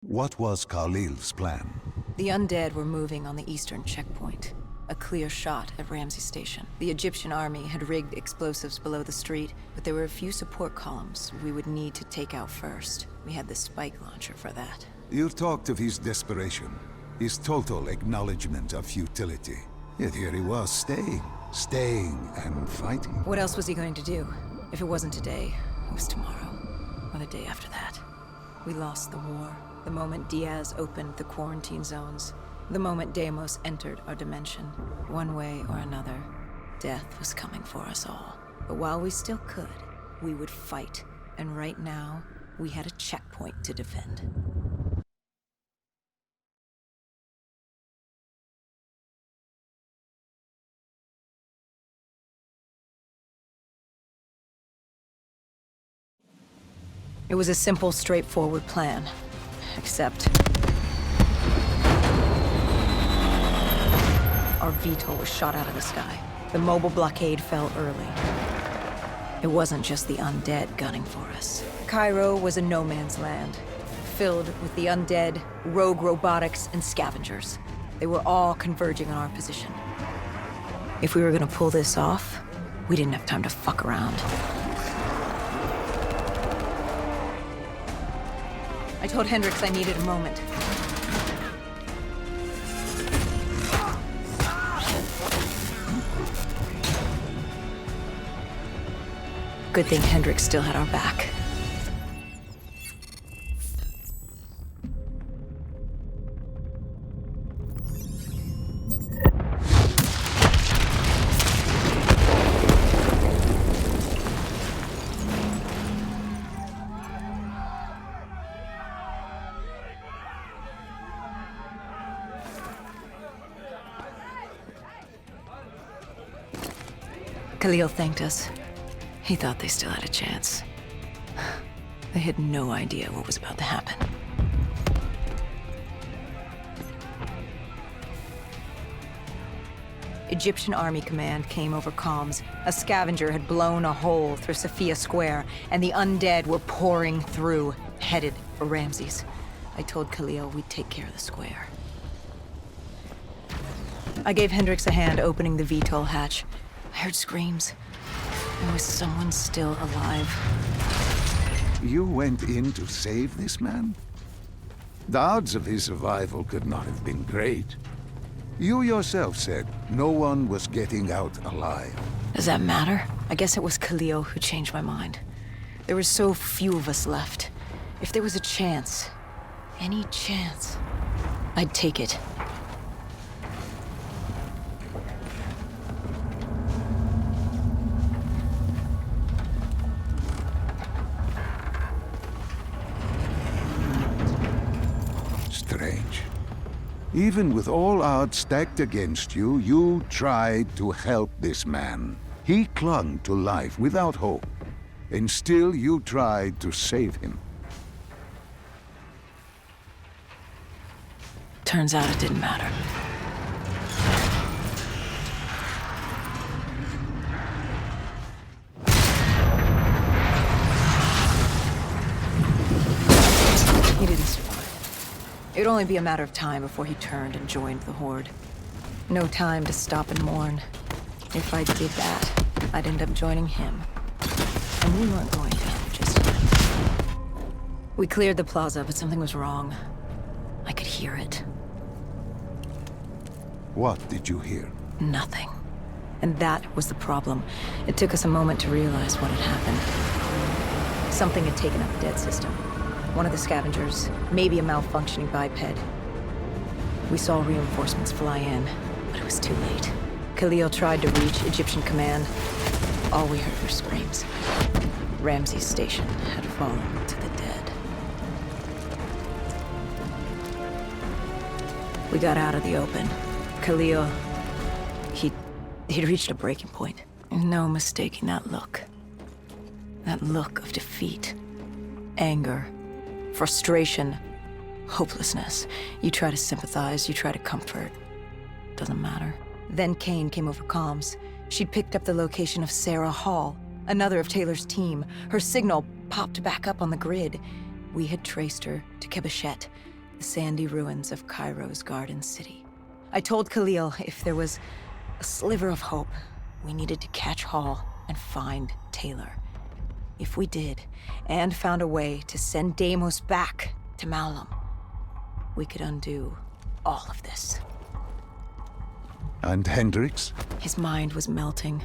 What was Khalil's plan? The undead were moving on the eastern checkpoint. A clear shot at Ramsey Station. The Egyptian army had rigged explosives below the street, but there were a few support columns we would need to take out first. We had the spike launcher for that. You talked of his desperation, his total acknowledgement of futility. Yet here he was, staying and fighting. What else was he going to do? If it wasn't today, it was tomorrow, or the day after that. We lost the war. The moment Diaz opened the quarantine zones. The moment Deimos entered our dimension. One way or another, death was coming for us all. But while we still could, we would fight. And right now, we had a checkpoint to defend. It was a simple, straightforward plan. Except... our VTOL was shot out of the sky. The mobile blockade fell early. It wasn't just the undead gunning for us. Cairo was a no-man's land, filled with the undead, rogue robotics, and scavengers. They were all converging on our position. If we were gonna pull this off, we didn't have time to fuck around. I told Hendrix I needed a moment. Good thing Hendrix still had our back. Khalil thanked us. He thought they still had a chance. They had no idea what was about to happen. Egyptian Army Command came over comms. A scavenger had blown a hole through Sophia Square, and the undead were pouring through, headed for Ramses. I told Khalil we'd take care of the square. I gave Hendrix a hand opening the VTOL hatch. I heard screams. There was someone still alive. You went in to save this man? The odds of his survival could not have been great. You yourself said no one was getting out alive. Does that matter? I guess it was Khalil who changed my mind. There were so few of us left. If there was a chance, any chance, I'd take it. Strange. Even with all odds stacked against you, you tried to help this man. He clung to life without hope, and still you tried to save him. Turns out it didn't matter. He didn't survive. It'd only be a matter of time before he turned and joined the Horde. No time to stop and mourn. If I did that, I'd end up joining him. And we weren't going to just yet. We cleared the plaza, but something was wrong. I could hear it. What did you hear? Nothing. And that was the problem. It took us a moment to realize what had happened. Something had taken out the dead system. One of the scavengers, maybe a malfunctioning biped. We saw reinforcements fly in, but it was too late. Khalil tried to reach Egyptian command. All we heard were screams. Ramses Station had fallen to the dead. We got out of the open. Khalil, he'd reached a breaking point. No mistaking that look. That look of defeat, anger, frustration, hopelessness. You try to sympathize, you try to comfort. Doesn't matter. Then Kane came over comms. She'd picked up the location of Sarah Hall, another of Taylor's team. Her signal popped back up on the grid. We had traced her to Kebeshet, the sandy ruins of Cairo's Garden City. I told Khalil if there was a sliver of hope, we needed to catch Hall and find Taylor. If we did, and found a way to send Deimos back to Malum, we could undo all of this. And Hendrix? His mind was melting.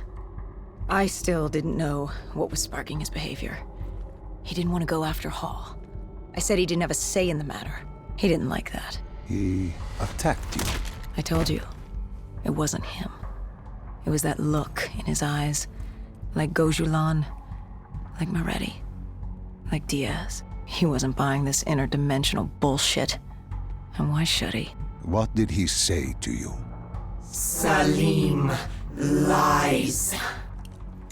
I still didn't know what was sparking his behavior. He didn't want to go after Hall. I said he didn't have a say in the matter. He didn't like that. He attacked you. I told you, it wasn't him. It was that look in his eyes, like Gojulan, like Moretti, like Diaz. He wasn't buying this interdimensional bullshit. And why should he? What did he say to you? Salim lies.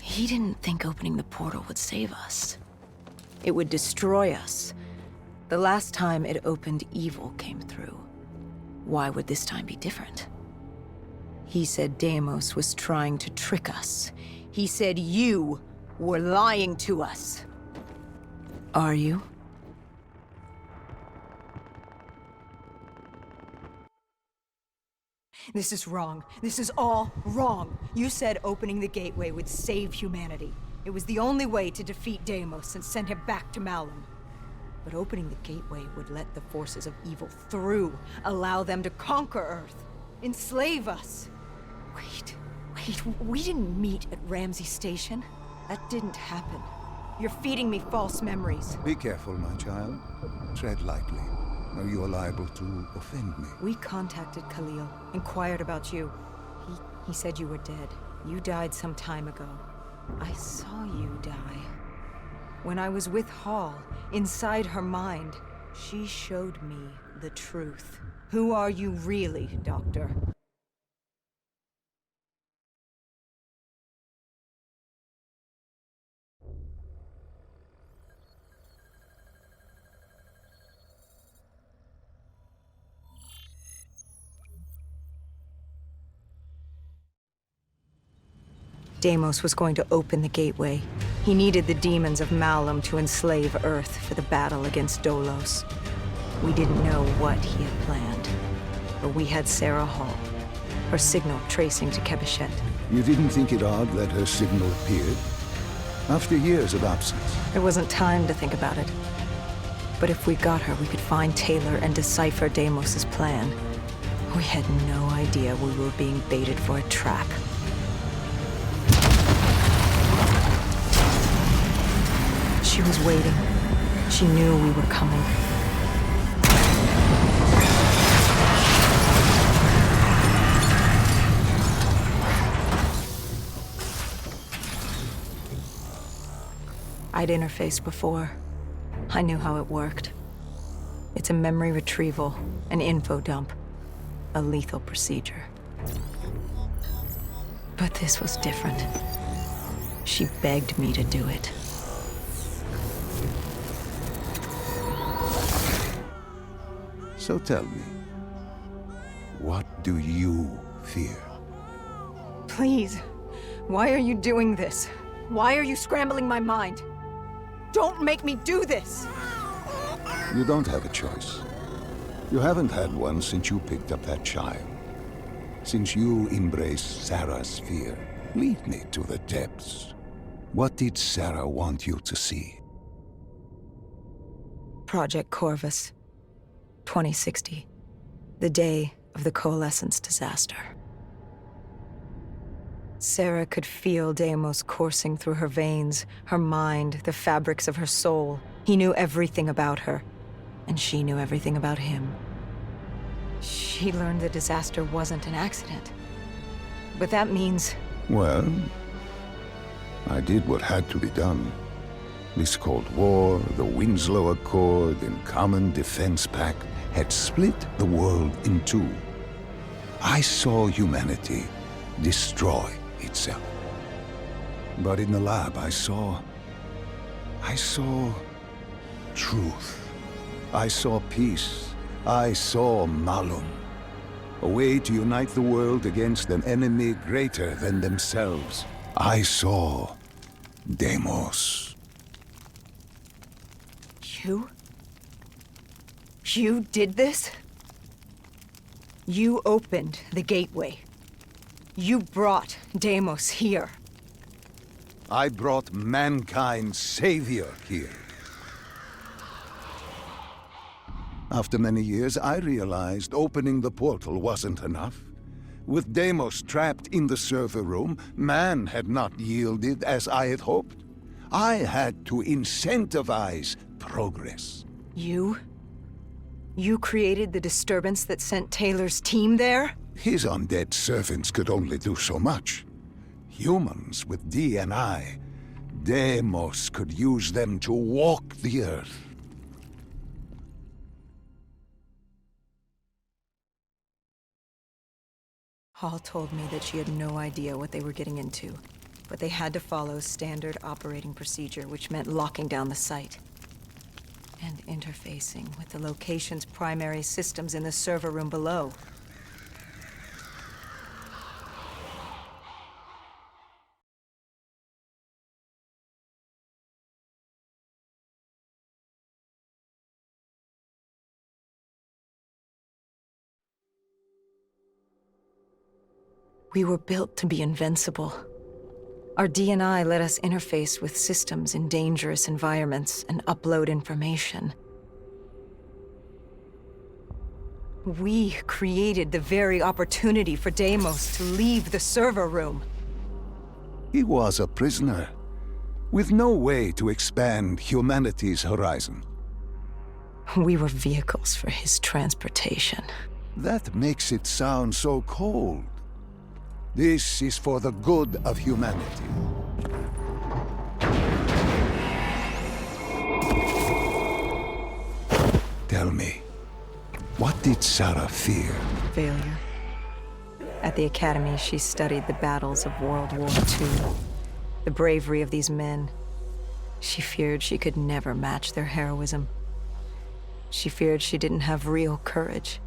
He didn't think opening the portal would save us. It would destroy us. The last time it opened, evil came through. Why would this time be different? He said Deimos was trying to trick us. He said you were lying to us. Are you? This is wrong. This is all wrong. You said opening the gateway would save humanity. It was the only way to defeat Deimos and send him back to Malum. But opening the gateway would let the forces of evil through, allow them to conquer Earth, enslave us. Wait, we didn't meet at Ramses Station. That didn't happen. You're feeding me false memories. Be careful, my child. Tread lightly, or you are liable to offend me. We contacted Khalil, inquired about you. He said you were dead. You died some time ago. I saw you die. When I was with Hall, inside her mind, she showed me the truth. Who are you really, Doctor? Deimos was going to open the gateway. He needed the demons of Malum to enslave Earth for the battle against Dolos. We didn't know what he had planned, but we had Sarah Hall, her signal tracing to Kebeshet. You didn't think it odd that her signal appeared? After years of absence. There wasn't time to think about it. But if we got her, we could find Taylor and decipher Deimos' plan. We had no idea we were being baited for a trap. She was waiting. She knew we were coming. I'd interfaced before. I knew how it worked. It's a memory retrieval, an info dump, a lethal procedure. But this was different. She begged me to do it. So tell me, what do you fear? Please, why are you doing this? Why are you scrambling my mind? Don't make me do this! You don't have a choice. You haven't had one since you picked up that child. Since you embraced Sarah's fear. Lead me to the depths. What did Sarah want you to see? Project Corvus, 2060. The day of the Coalescence disaster. Sarah could feel Deimos coursing through her veins, her mind, the fabrics of her soul. He knew everything about her, and she knew everything about him. She learned the disaster wasn't an accident. But that means... Well, I did what had to be done. This Cold War, the Winslow Accord, and Common Defense Pact had split the world in two. I saw humanity destroy itself. But in the lab, I saw truth. I saw peace. I saw Malum. A way to unite the world against an enemy greater than themselves. I saw Deimos. You did this? You opened the gateway. You brought Deimos here. I brought mankind's savior here. After many years, I realized opening the portal wasn't enough. With Deimos trapped in the server room, man had not yielded as I had hoped. I had to incentivize progress. You created the disturbance that sent Taylor's team there? His undead servants could only do so much. Humans with D&I, Deimos could use them to walk the earth. Hall told me that she had no idea what they were getting into, but they had to follow standard operating procedure, which meant locking down the site and interfacing with the location's primary systems in the server room below. We were built to be invincible. Our D&I let us interface with systems in dangerous environments and upload information. We created the very opportunity for Deimos to leave the server room. He was a prisoner, with no way to expand humanity's horizon. We were vehicles for his transportation. That makes it sound so cold. This is for the good of humanity. Tell me, what did Sarah fear? Failure. At the Academy, she studied the battles of World War II, the bravery of these men. She feared she could never match their heroism. She feared she didn't have real courage.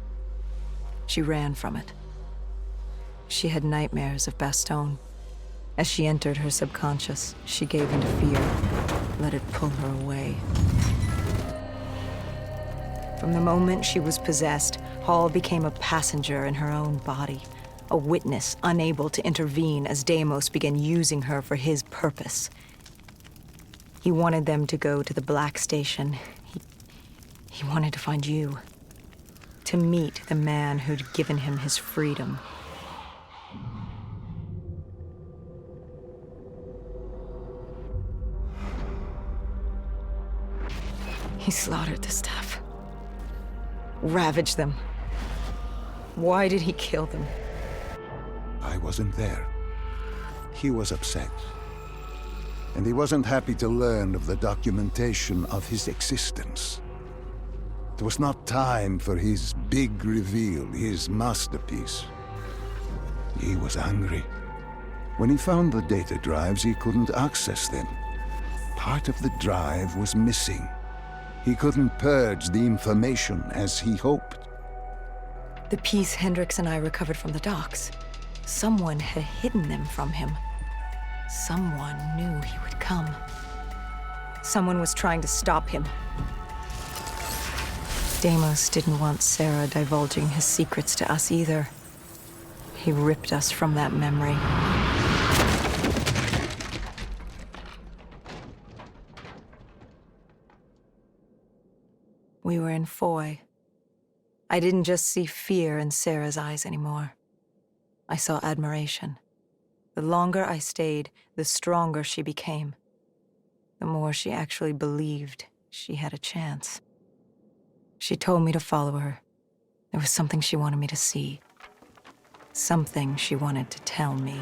She ran from it. She had nightmares of Bastogne. As she entered her subconscious, she gave into fear, let it pull her away. From the moment she was possessed, Hall became a passenger in her own body, a witness unable to intervene as Deimos began using her for his purpose. He wanted them to go to the Black Station. He wanted to find you, to meet the man who'd given him his freedom. He slaughtered the staff. Ravaged them. Why did he kill them? I wasn't there. He was upset. And he wasn't happy to learn of the documentation of his existence. It was not time for his big reveal, his masterpiece. He was angry. When he found the data drives, he couldn't access them. Part of the drive was missing. He couldn't purge the information as he hoped. The piece Hendricks and I recovered from the docks. Someone had hidden them from him. Someone knew he would come. Someone was trying to stop him. Deimos didn't want Sarah divulging his secrets to us either. He ripped us from that memory. We were in Foy. I didn't just see fear in Sarah's eyes anymore. I saw admiration. The longer I stayed, the stronger she became. The more she actually believed she had a chance. She told me to follow her. There was something she wanted me to see. Something she wanted to tell me.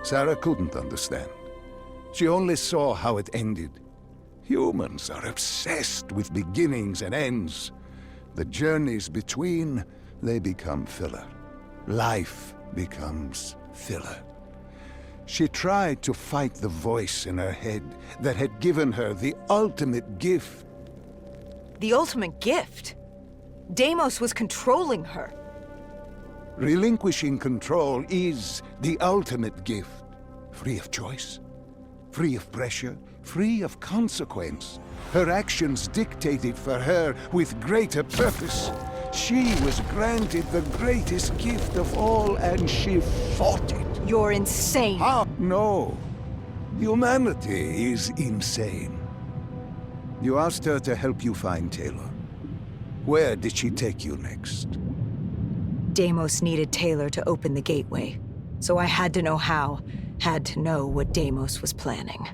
Sarah couldn't understand. She only saw how it ended. Humans are obsessed with beginnings and ends. The journeys between, they become filler. Life becomes filler. She tried to fight the voice in her head that had given her the ultimate gift. The ultimate gift? Deimos was controlling her. Relinquishing control is the ultimate gift. Free of choice, free of pressure, free of consequence. Her actions dictated for her with greater purpose. She was granted the greatest gift of all, and she fought it. You're insane. How? No. Humanity is insane. You asked her to help you find Taylor. Where did she take you next? Deimos needed Taylor to open the gateway, so I had to know how, had to know what Deimos was planning.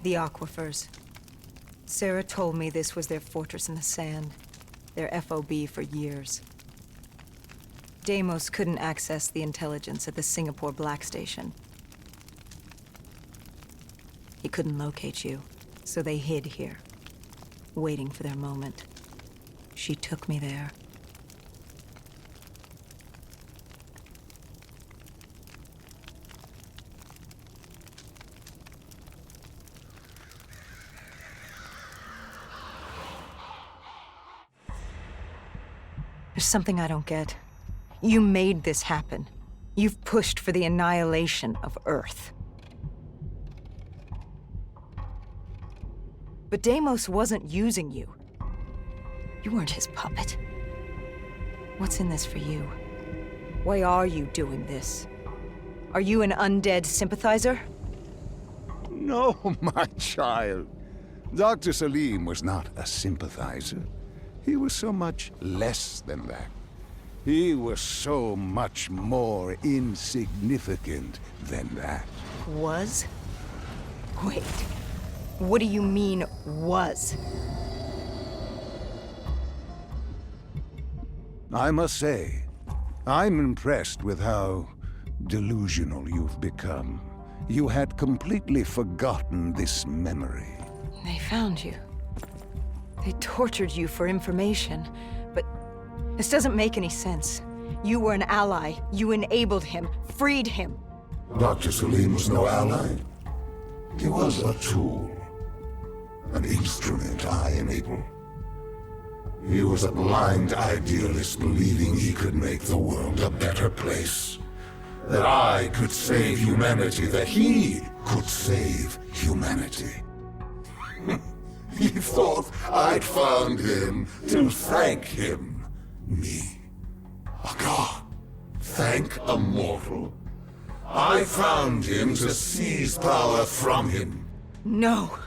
The aquifers. Sarah told me this was their fortress in the sand, their FOB for years. Deimos couldn't access the intelligence at the Singapore Black Station. He couldn't locate you, so they hid here, waiting for their moment. She took me there. There's something I don't get. You made this happen. You've pushed for the annihilation of Earth. But Deimos wasn't using you. You weren't his puppet. What's in this for you? Why are you doing this? Are you an undead sympathizer? No, my child. Dr. Salim was not a sympathizer. He was so much less than that. He was so much more insignificant than that. Was? Wait. What do you mean, was? I must say, I'm impressed with how delusional you've become. You had completely forgotten this memory. They found you. They tortured you for information, but this doesn't make any sense. You were an ally. You enabled him, freed him. Dr. Salim was no ally. He was a tool. An instrument I enabled. He was a blind idealist believing he could make the world a better place. That I could save humanity, that he could save humanity. He thought I'd found him to thank him. Me. A god. Thank a mortal. I found him to seize power from him. No.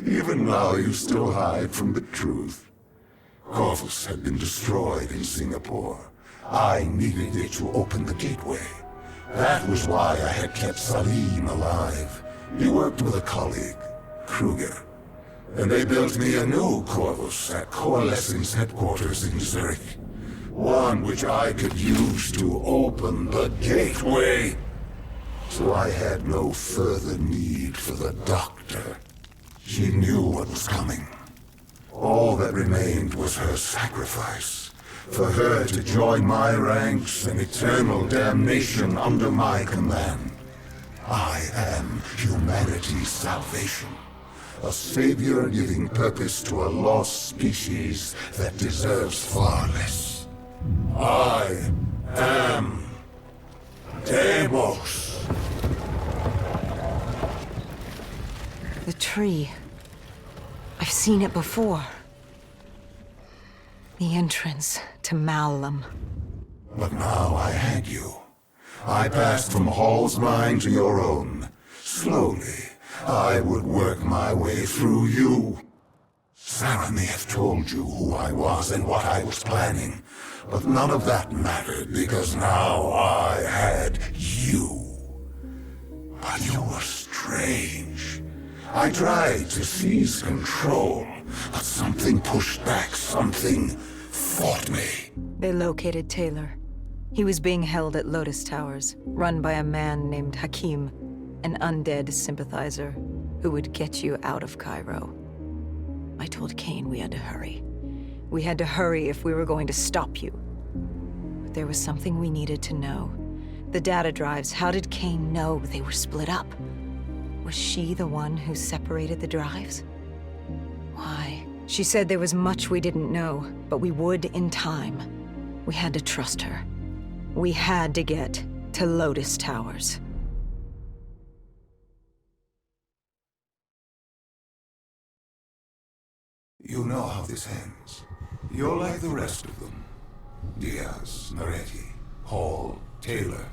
Even now you still hide from the truth. Corvus had been destroyed in Singapore. I needed it to open the gateway. That was why I had kept Salim alive. He worked with a colleague, Kruger. And they built me a new Corvus at Coalescence headquarters in Zurich. One which I could use to open the gateway. So I had no further need for the doctor. She knew what was coming. All that remained was her sacrifice. For her to join my ranks and eternal damnation under my command. I am humanity's salvation. A savior giving purpose to a lost species that deserves far less. I am Deimos. The tree. I've seen it before. The entrance to Malum. But now I had you. I passed from Hall's mind to your own. Slowly, I would work my way through you. Sarah may have told you who I was and what I was planning, but none of that mattered because now I had you. But you were strange. I tried to seize control, but something pushed back, something fought me. They located Taylor. He was being held at Lotus Towers, run by a man named Hakim, an undead sympathizer who would get you out of Cairo. I told Kane we had to hurry. We had to hurry if we were going to stop you. But there was something we needed to know. The data drives, how did Kane know they were split up? Was she the one who separated the drives? Why? She said there was much we didn't know, but we would in time. We had to trust her. We had to get to Lotus Towers. You know how this ends. You're like the rest of them. Diaz, Moretti, Hall, Taylor.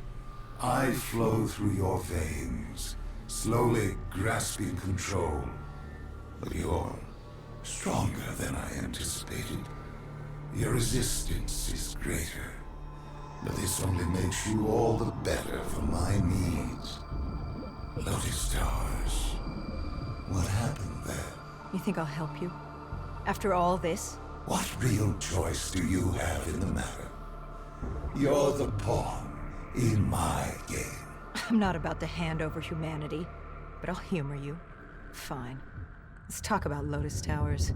I flow through your veins, slowly grasping control. But you're stronger than I anticipated. Your resistance is greater. But this only makes you all the better for my needs. Lotus Towers. What happened there? You think I'll help you? After all this? What real choice do you have in the matter? You're the pawn in my game. I'm not about to hand over humanity, but I'll humor you. Fine. Let's talk about Lotus Towers.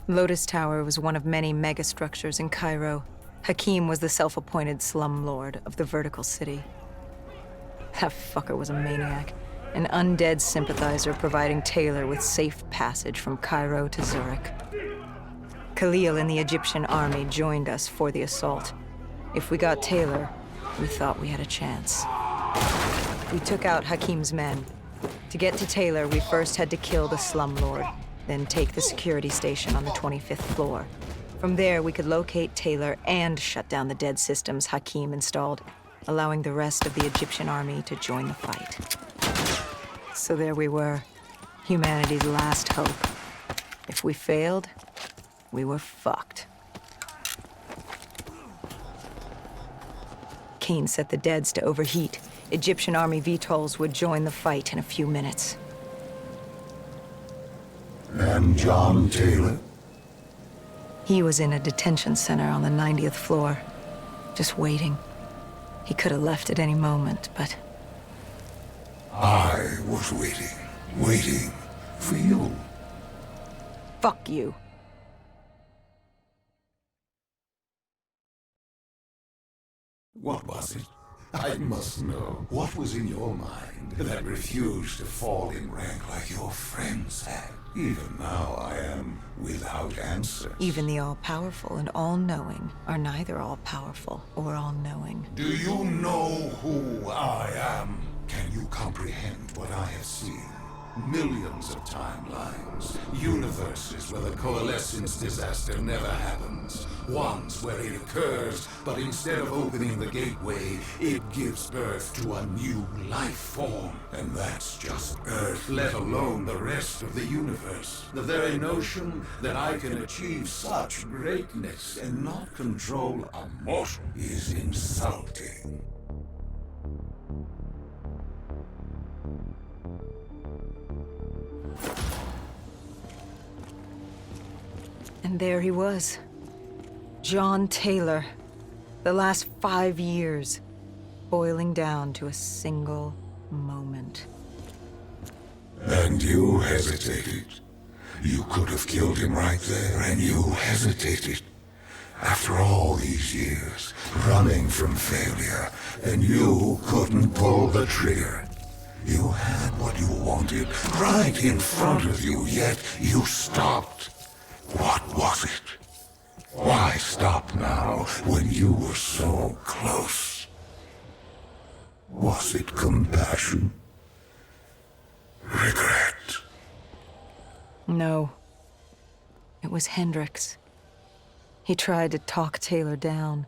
Lotus Tower was one of many megastructures in Cairo. Hakim was the self-appointed slumlord of the vertical city. That fucker was a maniac, an undead sympathizer providing Taylor with safe passage from Cairo to Zurich. Khalil and the Egyptian army joined us for the assault. If we got Taylor, we thought we had a chance. We took out Hakim's men. To get to Taylor, we first had to kill the slumlord, then take the security station on the 25th floor. From there, we could locate Taylor and shut down the dead systems Hakim installed, allowing the rest of the Egyptian army to join the fight. So there we were, humanity's last hope. If we failed, we were fucked. Kane set the deads to overheat. Egyptian army VTOLs would join the fight in a few minutes. And John Taylor? He was in a detention center on the 90th floor, just waiting. He could have left at any moment, but... I was waiting for you. Fuck you. What was it? I must know. What was in your mind that refused to fall in rank like your friends had? Even now I am without answers. Even the all-powerful and all-knowing are neither all-powerful or all-knowing. Do you know who I am? Can you comprehend what I have seen? Millions of timelines, universes where the coalescence disaster never happens. Ones where it occurs, but instead of opening the gateway, it gives birth to a new life form. And that's just Earth, let alone the rest of the universe. The very notion that I can achieve such greatness and not control a mortal is insulting. And there he was. John Taylor. The last 5 years, boiling down to a single moment. And you hesitated. You could have killed him right there, and you hesitated. After all these years, running from failure, and you couldn't pull the trigger. You had what you wanted right in front of you, yet you stopped. What was it? Why stop now when you were so close? Was it compassion? Regret? No. It was Hendrix. He tried to talk Taylor down,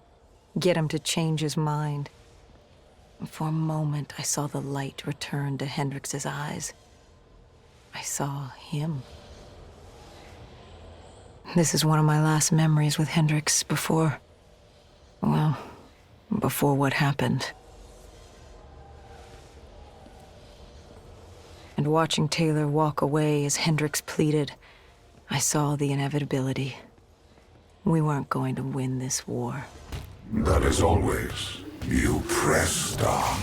get him to change his mind. For a moment, I saw the light return to Hendrix's eyes. I saw him. This is one of my last memories with Hendrix before what happened. And watching Taylor walk away as Hendrix pleaded, I saw the inevitability. We weren't going to win this war. But as always, you pressed on.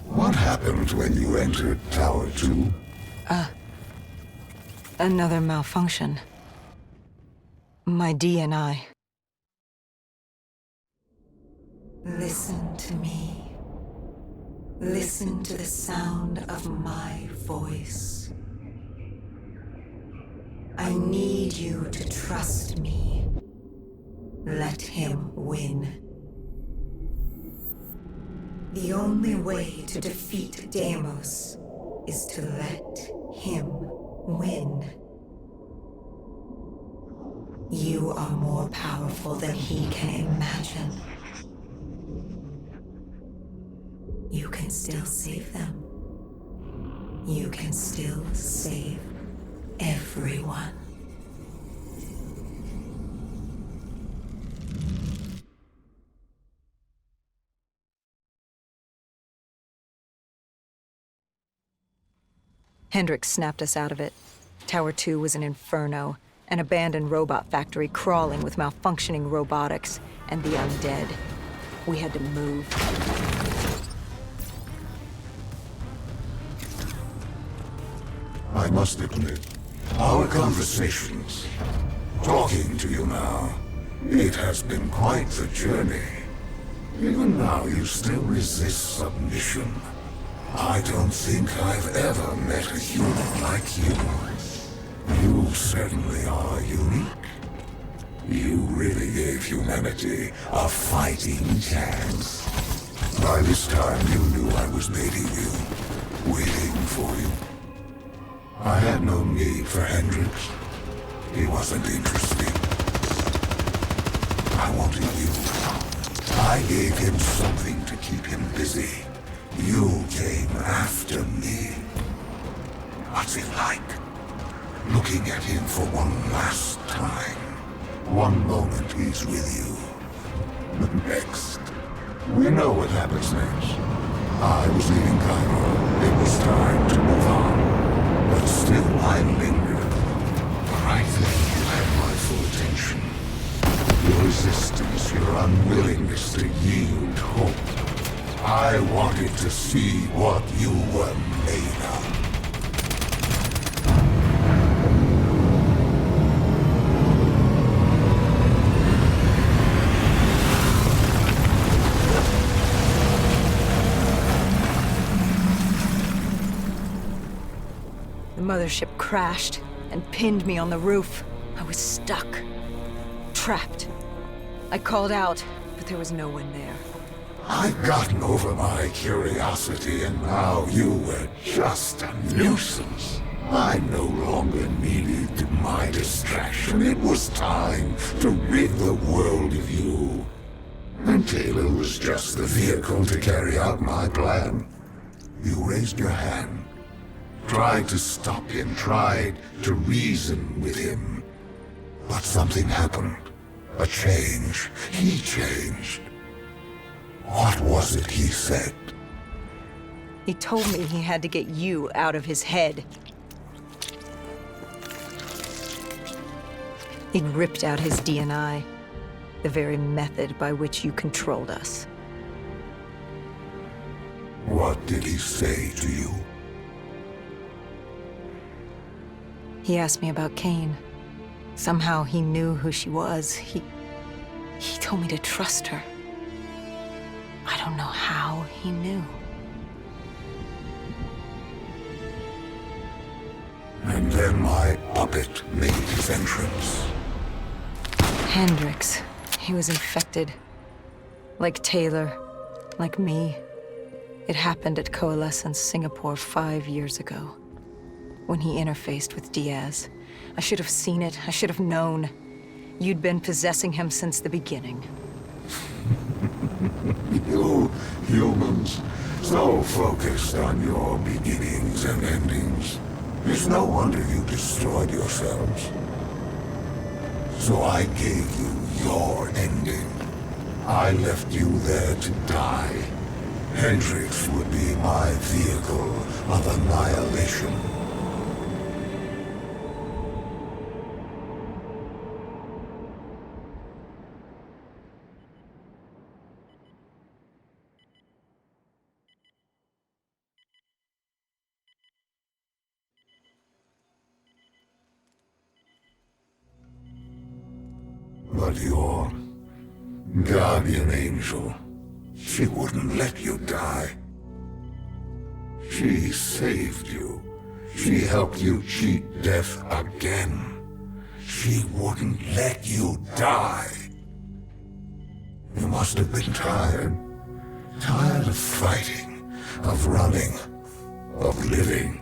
What happened when you entered Tower 2? Another malfunction. My D&I. Listen to me. Listen to the sound of my voice. I need you to trust me. Let him win. The only way to defeat Deimos is to let him win. You are more powerful than he can imagine. You can still save them. You can still save everyone. Hendrix snapped us out of it. Tower 2 was an inferno, an abandoned robot factory crawling with malfunctioning robotics and the undead. We had to move. I must admit, our conversations, talking to you now, it has been quite the journey. Even now, you still resist submission. I don't think I've ever met a human like you. You certainly are unique. You really gave humanity a fighting chance. By this time, you knew I was baiting you, waiting for you. I had no need for Hendrix. He wasn't interesting. I wanted you. I gave him something to keep him busy. You came after me. What's it like? Looking at him for one last time. One moment he's with you. The next. We know what happens next. I was leaving Cairo. It was time to move on. But still I lingered. I think you had my full attention. Your resistance, your unwillingness to yield hope. I wanted to see what you were made of. The mothership crashed and pinned me on the roof. I was stuck. Trapped. I called out, but there was no one there. I'd gotten over my curiosity, and now you were just a nuisance. I no longer needed my distraction. It was time to rid the world of you. And Taylor was just the vehicle to carry out my plan. You raised your hand, tried to stop him, tried to reason with him. But something happened. A change. He changed. What was it he said? He told me he had to get you out of his head. He'd ripped out his D&I, the very method by which you controlled us. What did he say to you? He asked me about Kane. Somehow he knew who she was. He told me to trust her. I don't know how he knew. And then my puppet made his entrance. Hendrix. He was infected. Like Taylor. Like me. It happened at Coalescence Singapore 5 years ago. When he interfaced with Diaz. I should have seen it. I should have known. You'd been possessing him since the beginning. You humans, so focused on your beginnings and endings. It's no wonder you destroyed yourselves. So I gave you your ending. I left you there to die. Hendrix would be my vehicle of annihilation. But your guardian angel, she wouldn't let you die. She saved you. She helped you cheat death again. She wouldn't let you die. You must have been tired. Tired of fighting, of running, of living.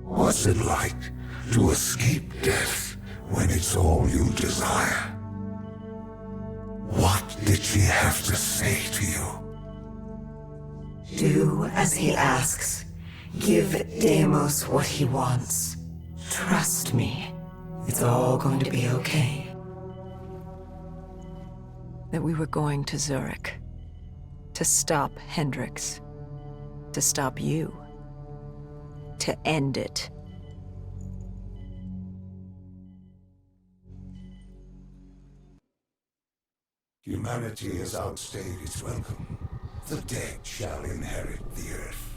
What's it like to escape death when it's all you desire? What did she have to say to you? Do as he asks. Give Deimos what he wants. Trust me. It's all going to be okay. That we were going to Zurich. To stop Hendrix. To stop you. To end it. Humanity has outstayed its welcome. The dead shall inherit the earth.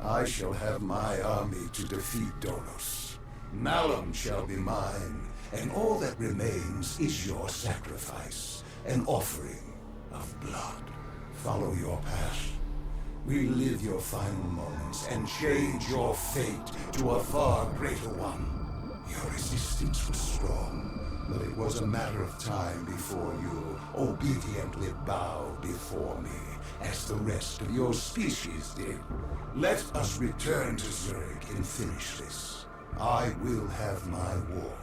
I shall have my army to defeat Dolos. Malum shall be mine, and all that remains is your sacrifice, an offering of blood. Follow your path. Relive your final moments and change your fate to a far greater one. Your resistance was strong, but it was a matter of time before you obediently bowed before me, as the rest of your species did. Let us return to Zurich and finish this. I will have my war,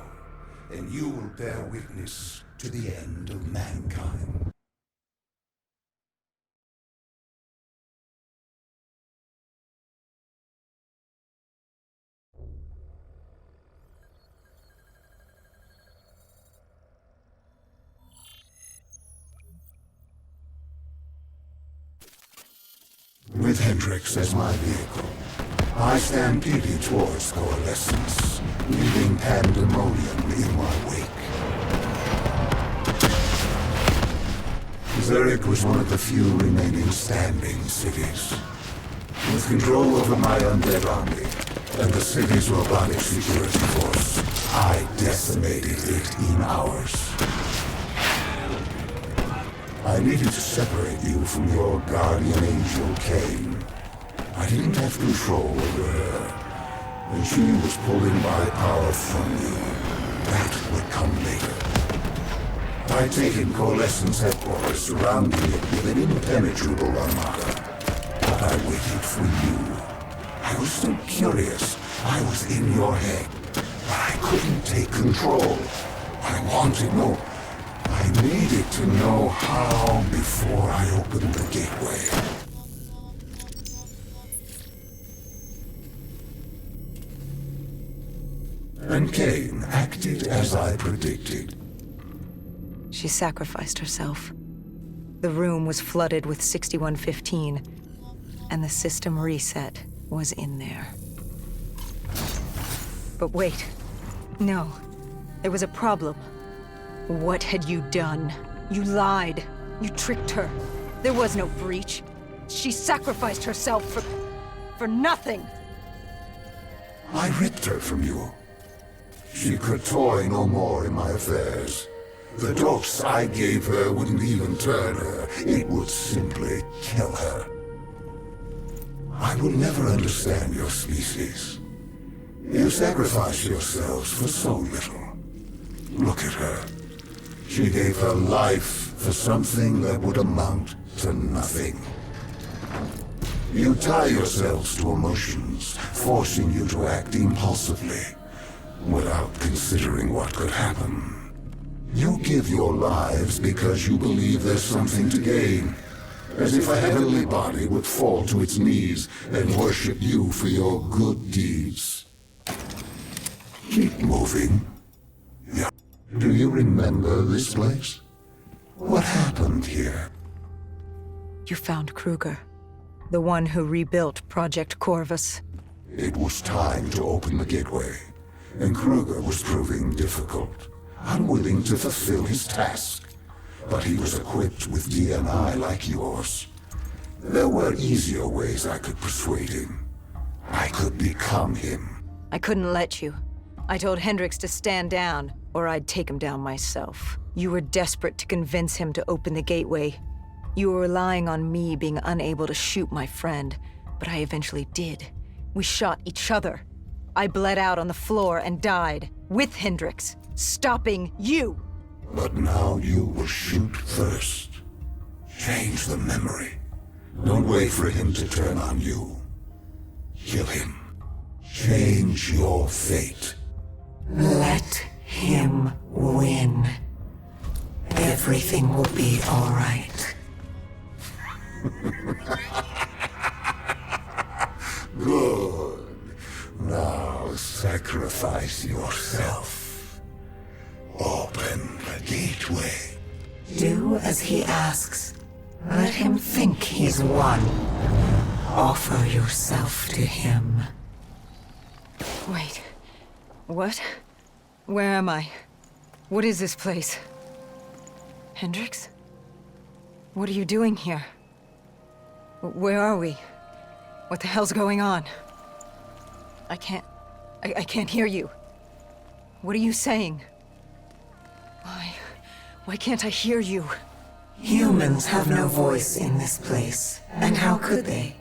and you will bear witness to the end of mankind. With Hendrix as my vehicle, I stampeded towards Coalescence, leaving pandemonium in my wake. Zurich was one of the few remaining standing cities. With control over my undead army and the city's robotic security force, I decimated it in hours. I needed to separate you from your guardian angel, Cain. I didn't have control over her, and she was pulling my power from you. That would come later. I'd taken Coalescence headquarters, surrounding it with an impenetrable armada. But I waited for you. I was so curious. I was in your head, but I couldn't take control. I wanted more. I needed to know how before I opened the gateway. And Cain acted as I predicted. She sacrificed herself. The room was flooded with 6115, and the system reset was in there. But wait. No. There was a problem. What had you done? You lied. You tricked her. There was no breach. She sacrificed herself for nothing. I ripped her from you. She could toy no more in my affairs. The dose I gave her wouldn't even turn her. It would simply kill her. I will never understand your species. You sacrifice yourselves for so little. Look at her. She gave her life for something that would amount to nothing. You tie yourselves to emotions, forcing you to act impulsively, without considering what could happen. You give your lives because you believe there's something to gain, as if a heavenly body would fall to its knees and worship you for your good deeds. Keep moving. Yeah. Do you remember this place? What happened here? You found Kruger, the one who rebuilt Project Corvus. It was time to open the gateway, and Kruger was proving difficult, unwilling to fulfill his task. But he was equipped with DNI like yours. There were easier ways I could persuade him. I could become him. I couldn't let you. I told Hendricks to stand down, or I'd take him down myself. You were desperate to convince him to open the gateway. You were relying on me being unable to shoot my friend, but I eventually did. We shot each other. I bled out on the floor and died, with Hendricks, stopping you! But now you will shoot first. Change the memory. Don't wait for him to turn on you. Kill him. Change your fate. Let him win. Everything will be all right. Good. Now sacrifice yourself. Open the gateway. Do as he asks. Let him think he's won. Offer yourself to him. Wait. What? Where am I? What is this place? Hendricks? What are you doing here? Where are we? What the hell's going on? I can't hear you. What are you saying? Why can't I hear you? Humans have no voice in this place, and how could they?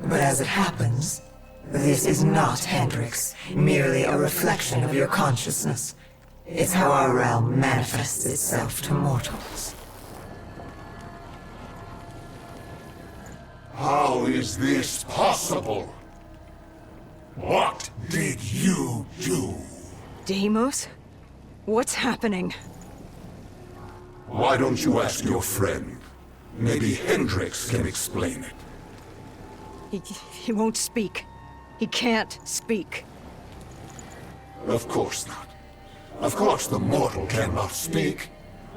But as it happens, this is not Hendricks, merely a reflection of your consciousness. It's how our realm manifests itself to mortals. How is this possible? What did you do? Deimos? What's happening? Why don't you ask your friend? Maybe Hendricks can explain it. He won't speak. He can't speak. Of course not. Of course the mortal cannot speak.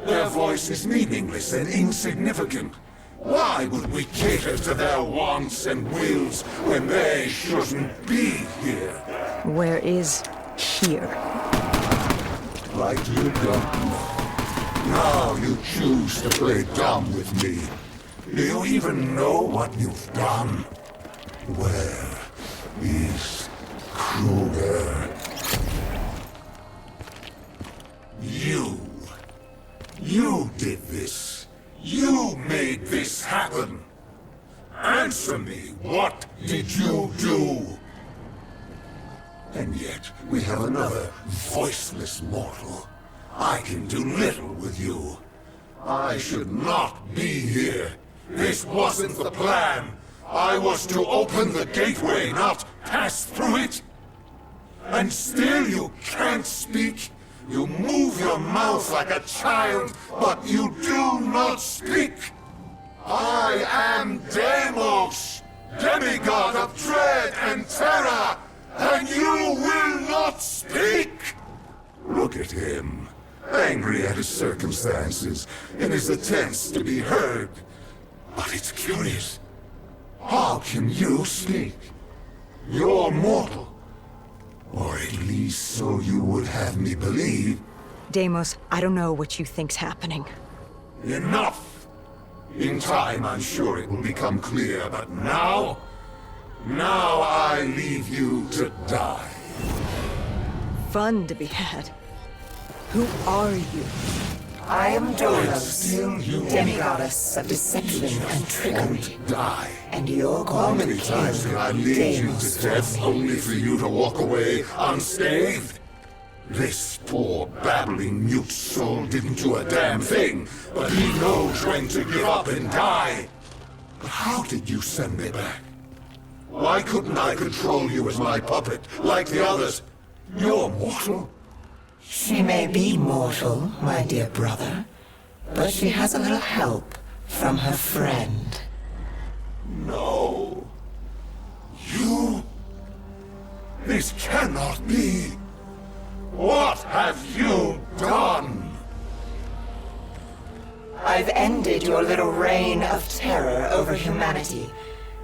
Their voice is meaningless and insignificant. Why would we cater to their wants and wills when they shouldn't be here? Where is here? Like you don't know. Now you choose to play dumb with me. Do you even know what you've done? Where is Kruger? You did this. You made this happen. Answer me, what did you do? And yet, we have another voiceless mortal. I can do little with you. I should not be here. This wasn't the plan. I was to open the gateway, not pass through it. And still you can't speak. You move your mouth like a child, but you do not speak. I am Deimos, demigod of dread and terror, and you will not speak! Look at him, angry at his circumstances, in his attempts to be heard. But it's curious. How can you speak? You're mortal. Or at least so you would have me believe. Deimos, I don't know what you think's happening. Enough! In time, I'm sure it will become clear, but now I leave you to die. Fun to be had. Who are you? I am Dolos, Still you demigoddess of deception and trickery. die. And you're How going many to kill times can I lead you Deimos to for death me. only for you to walk away unscathed? This poor babbling mute soul didn't do a damn thing, but he knows when to give up and die. But how did you send me back? Why couldn't I control you as my puppet, like the others? You're mortal. She may be mortal, my dear brother, but she has a little help from her friend. No. You? This cannot be. What have you done? I've ended your little reign of terror over humanity.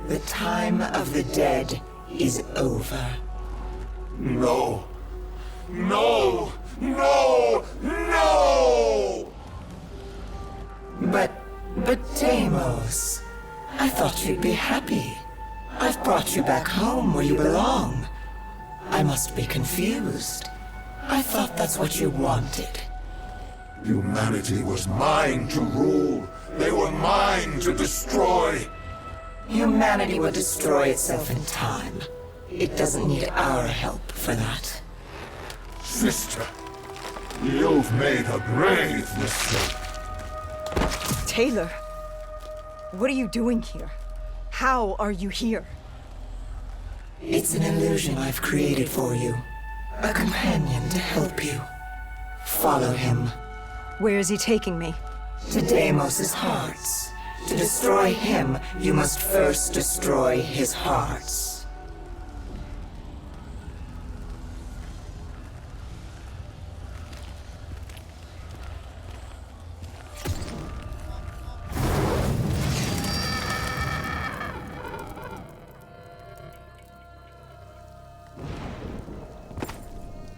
The time of the dead is over. No. No! No! No! But Deimos, I thought you'd be happy. I've brought you back home where you belong. I must be confused. I thought that's what you wanted. Humanity was mine to rule. They were mine to destroy. Humanity will destroy itself in time. It doesn't need our help for that. Sister, you've made a grave mistake. Taylor, what are you doing here? How are you here? It's an illusion I've created for you. A companion to help you. Follow him. Where is he taking me? To Deimos' hearts. To destroy him, you must first destroy his hearts.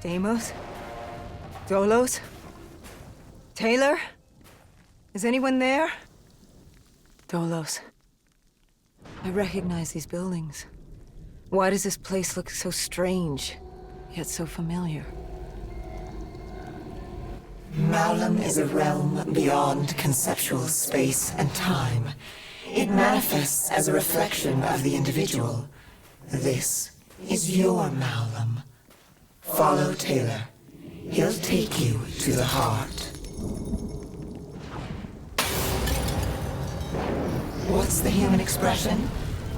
Deimos? Dolos? Taylor? Is anyone there? Dolos. I recognize these buildings. Why does this place look so strange, yet so familiar? Malum is a realm beyond conceptual space and time. It manifests as a reflection of the individual. This is your Malum. Follow Taylor. He'll take you to the heart. What's the human expression?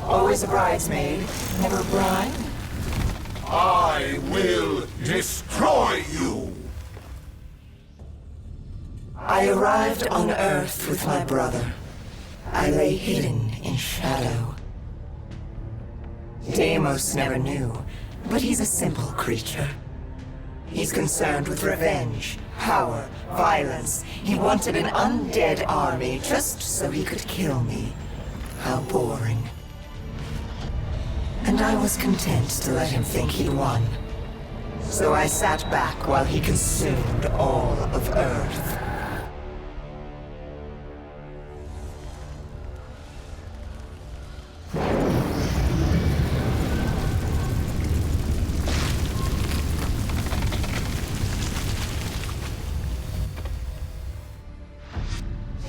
Always a bridesmaid, never a bride? I will destroy you! I arrived on Earth with my brother. I lay hidden in shadow. Deimos never knew, but he's a simple creature. He's concerned with revenge, power, violence. He wanted an undead army just so he could kill me. How boring. And I was content to let him think he'd won. So I sat back while he consumed all of Earth.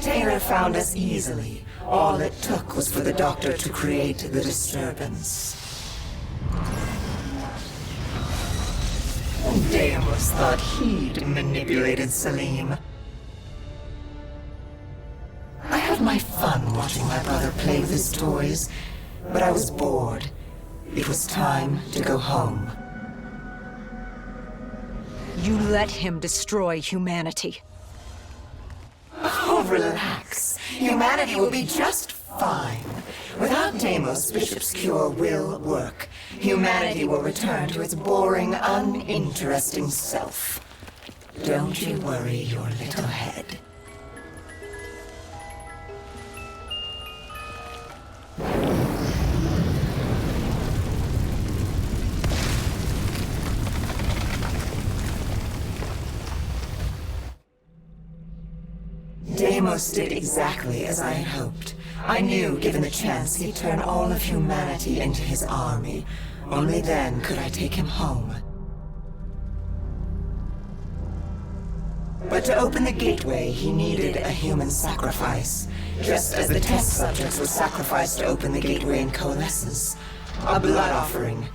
Taylor found us easily. All it took was for the doctor to create the disturbance. Deimos thought he'd manipulated Salim. I had my fun watching my brother play with his toys, but I was bored. It was time to go home. You let him destroy humanity. Oh, relax. Humanity will be just fine. Without Deimos, Bishop's cure will work. Humanity will return to its boring, uninteresting self. Don't you worry your little head. Deimos did exactly as I had hoped. I knew, given the chance, he'd turn all of humanity into his army. Only then could I take him home. But But to open the gateway, he needed a human sacrifice. Just as the test subjects were sacrificed to open the gateway in Coalescence. A blood offering.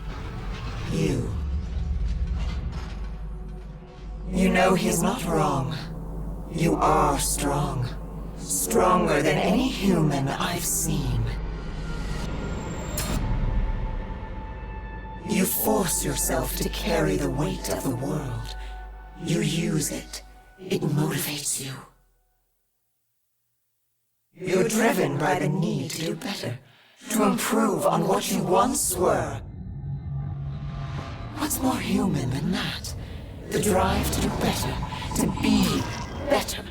You. You know he's not wrong. You are strong. Stronger than any human I've seen. You force yourself to carry the weight of the world. You use it. It motivates you. You're driven by the need to do better, to improve on what you once were. What's more human than that? The drive to do better, to be better.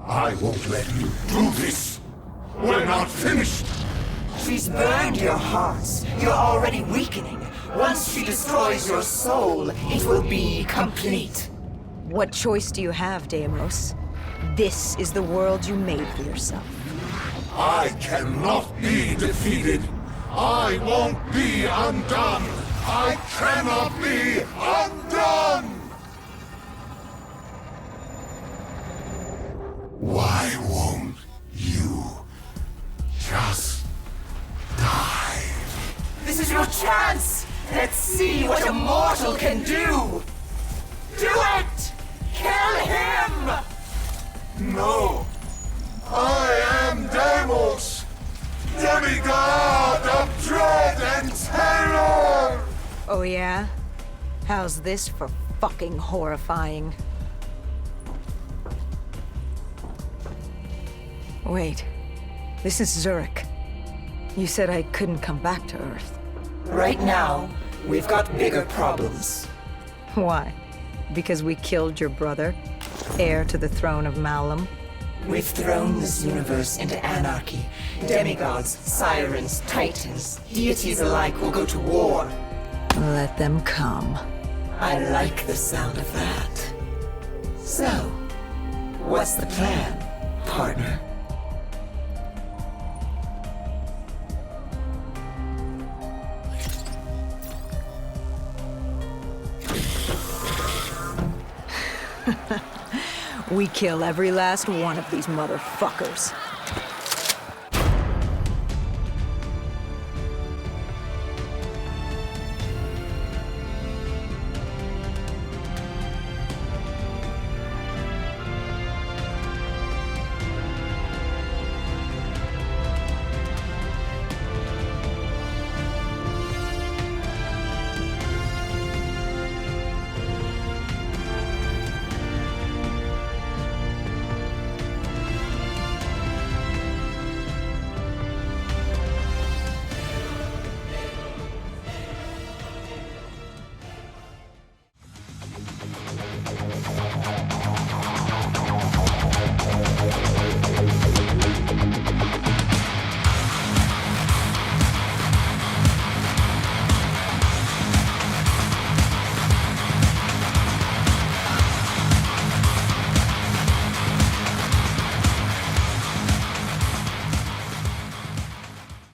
I won't let you do this! We're not finished! She's burned your hearts. You're already weakening. Once she destroys your soul, it will be complete. What choice do you have, Deimos? This is the world you made for yourself. I cannot be defeated! I won't be undone! I cannot be undone! Why won't you just die? This is your chance! Let's see what a mortal can do! Do it! Kill him! No! I am Deimos! Demigod of dread and terror! Oh yeah? How's this for fucking horrifying? Wait. This is Zurich. You said I couldn't come back to Earth. Right now, we've got bigger problems. Why? Because we killed your brother? Heir to the throne of Malum? We've thrown this universe into anarchy. Demigods, sirens, titans, deities alike will go to war. Let them come. I like the sound of that. So, what's the plan, partner? We kill every last one of these motherfuckers.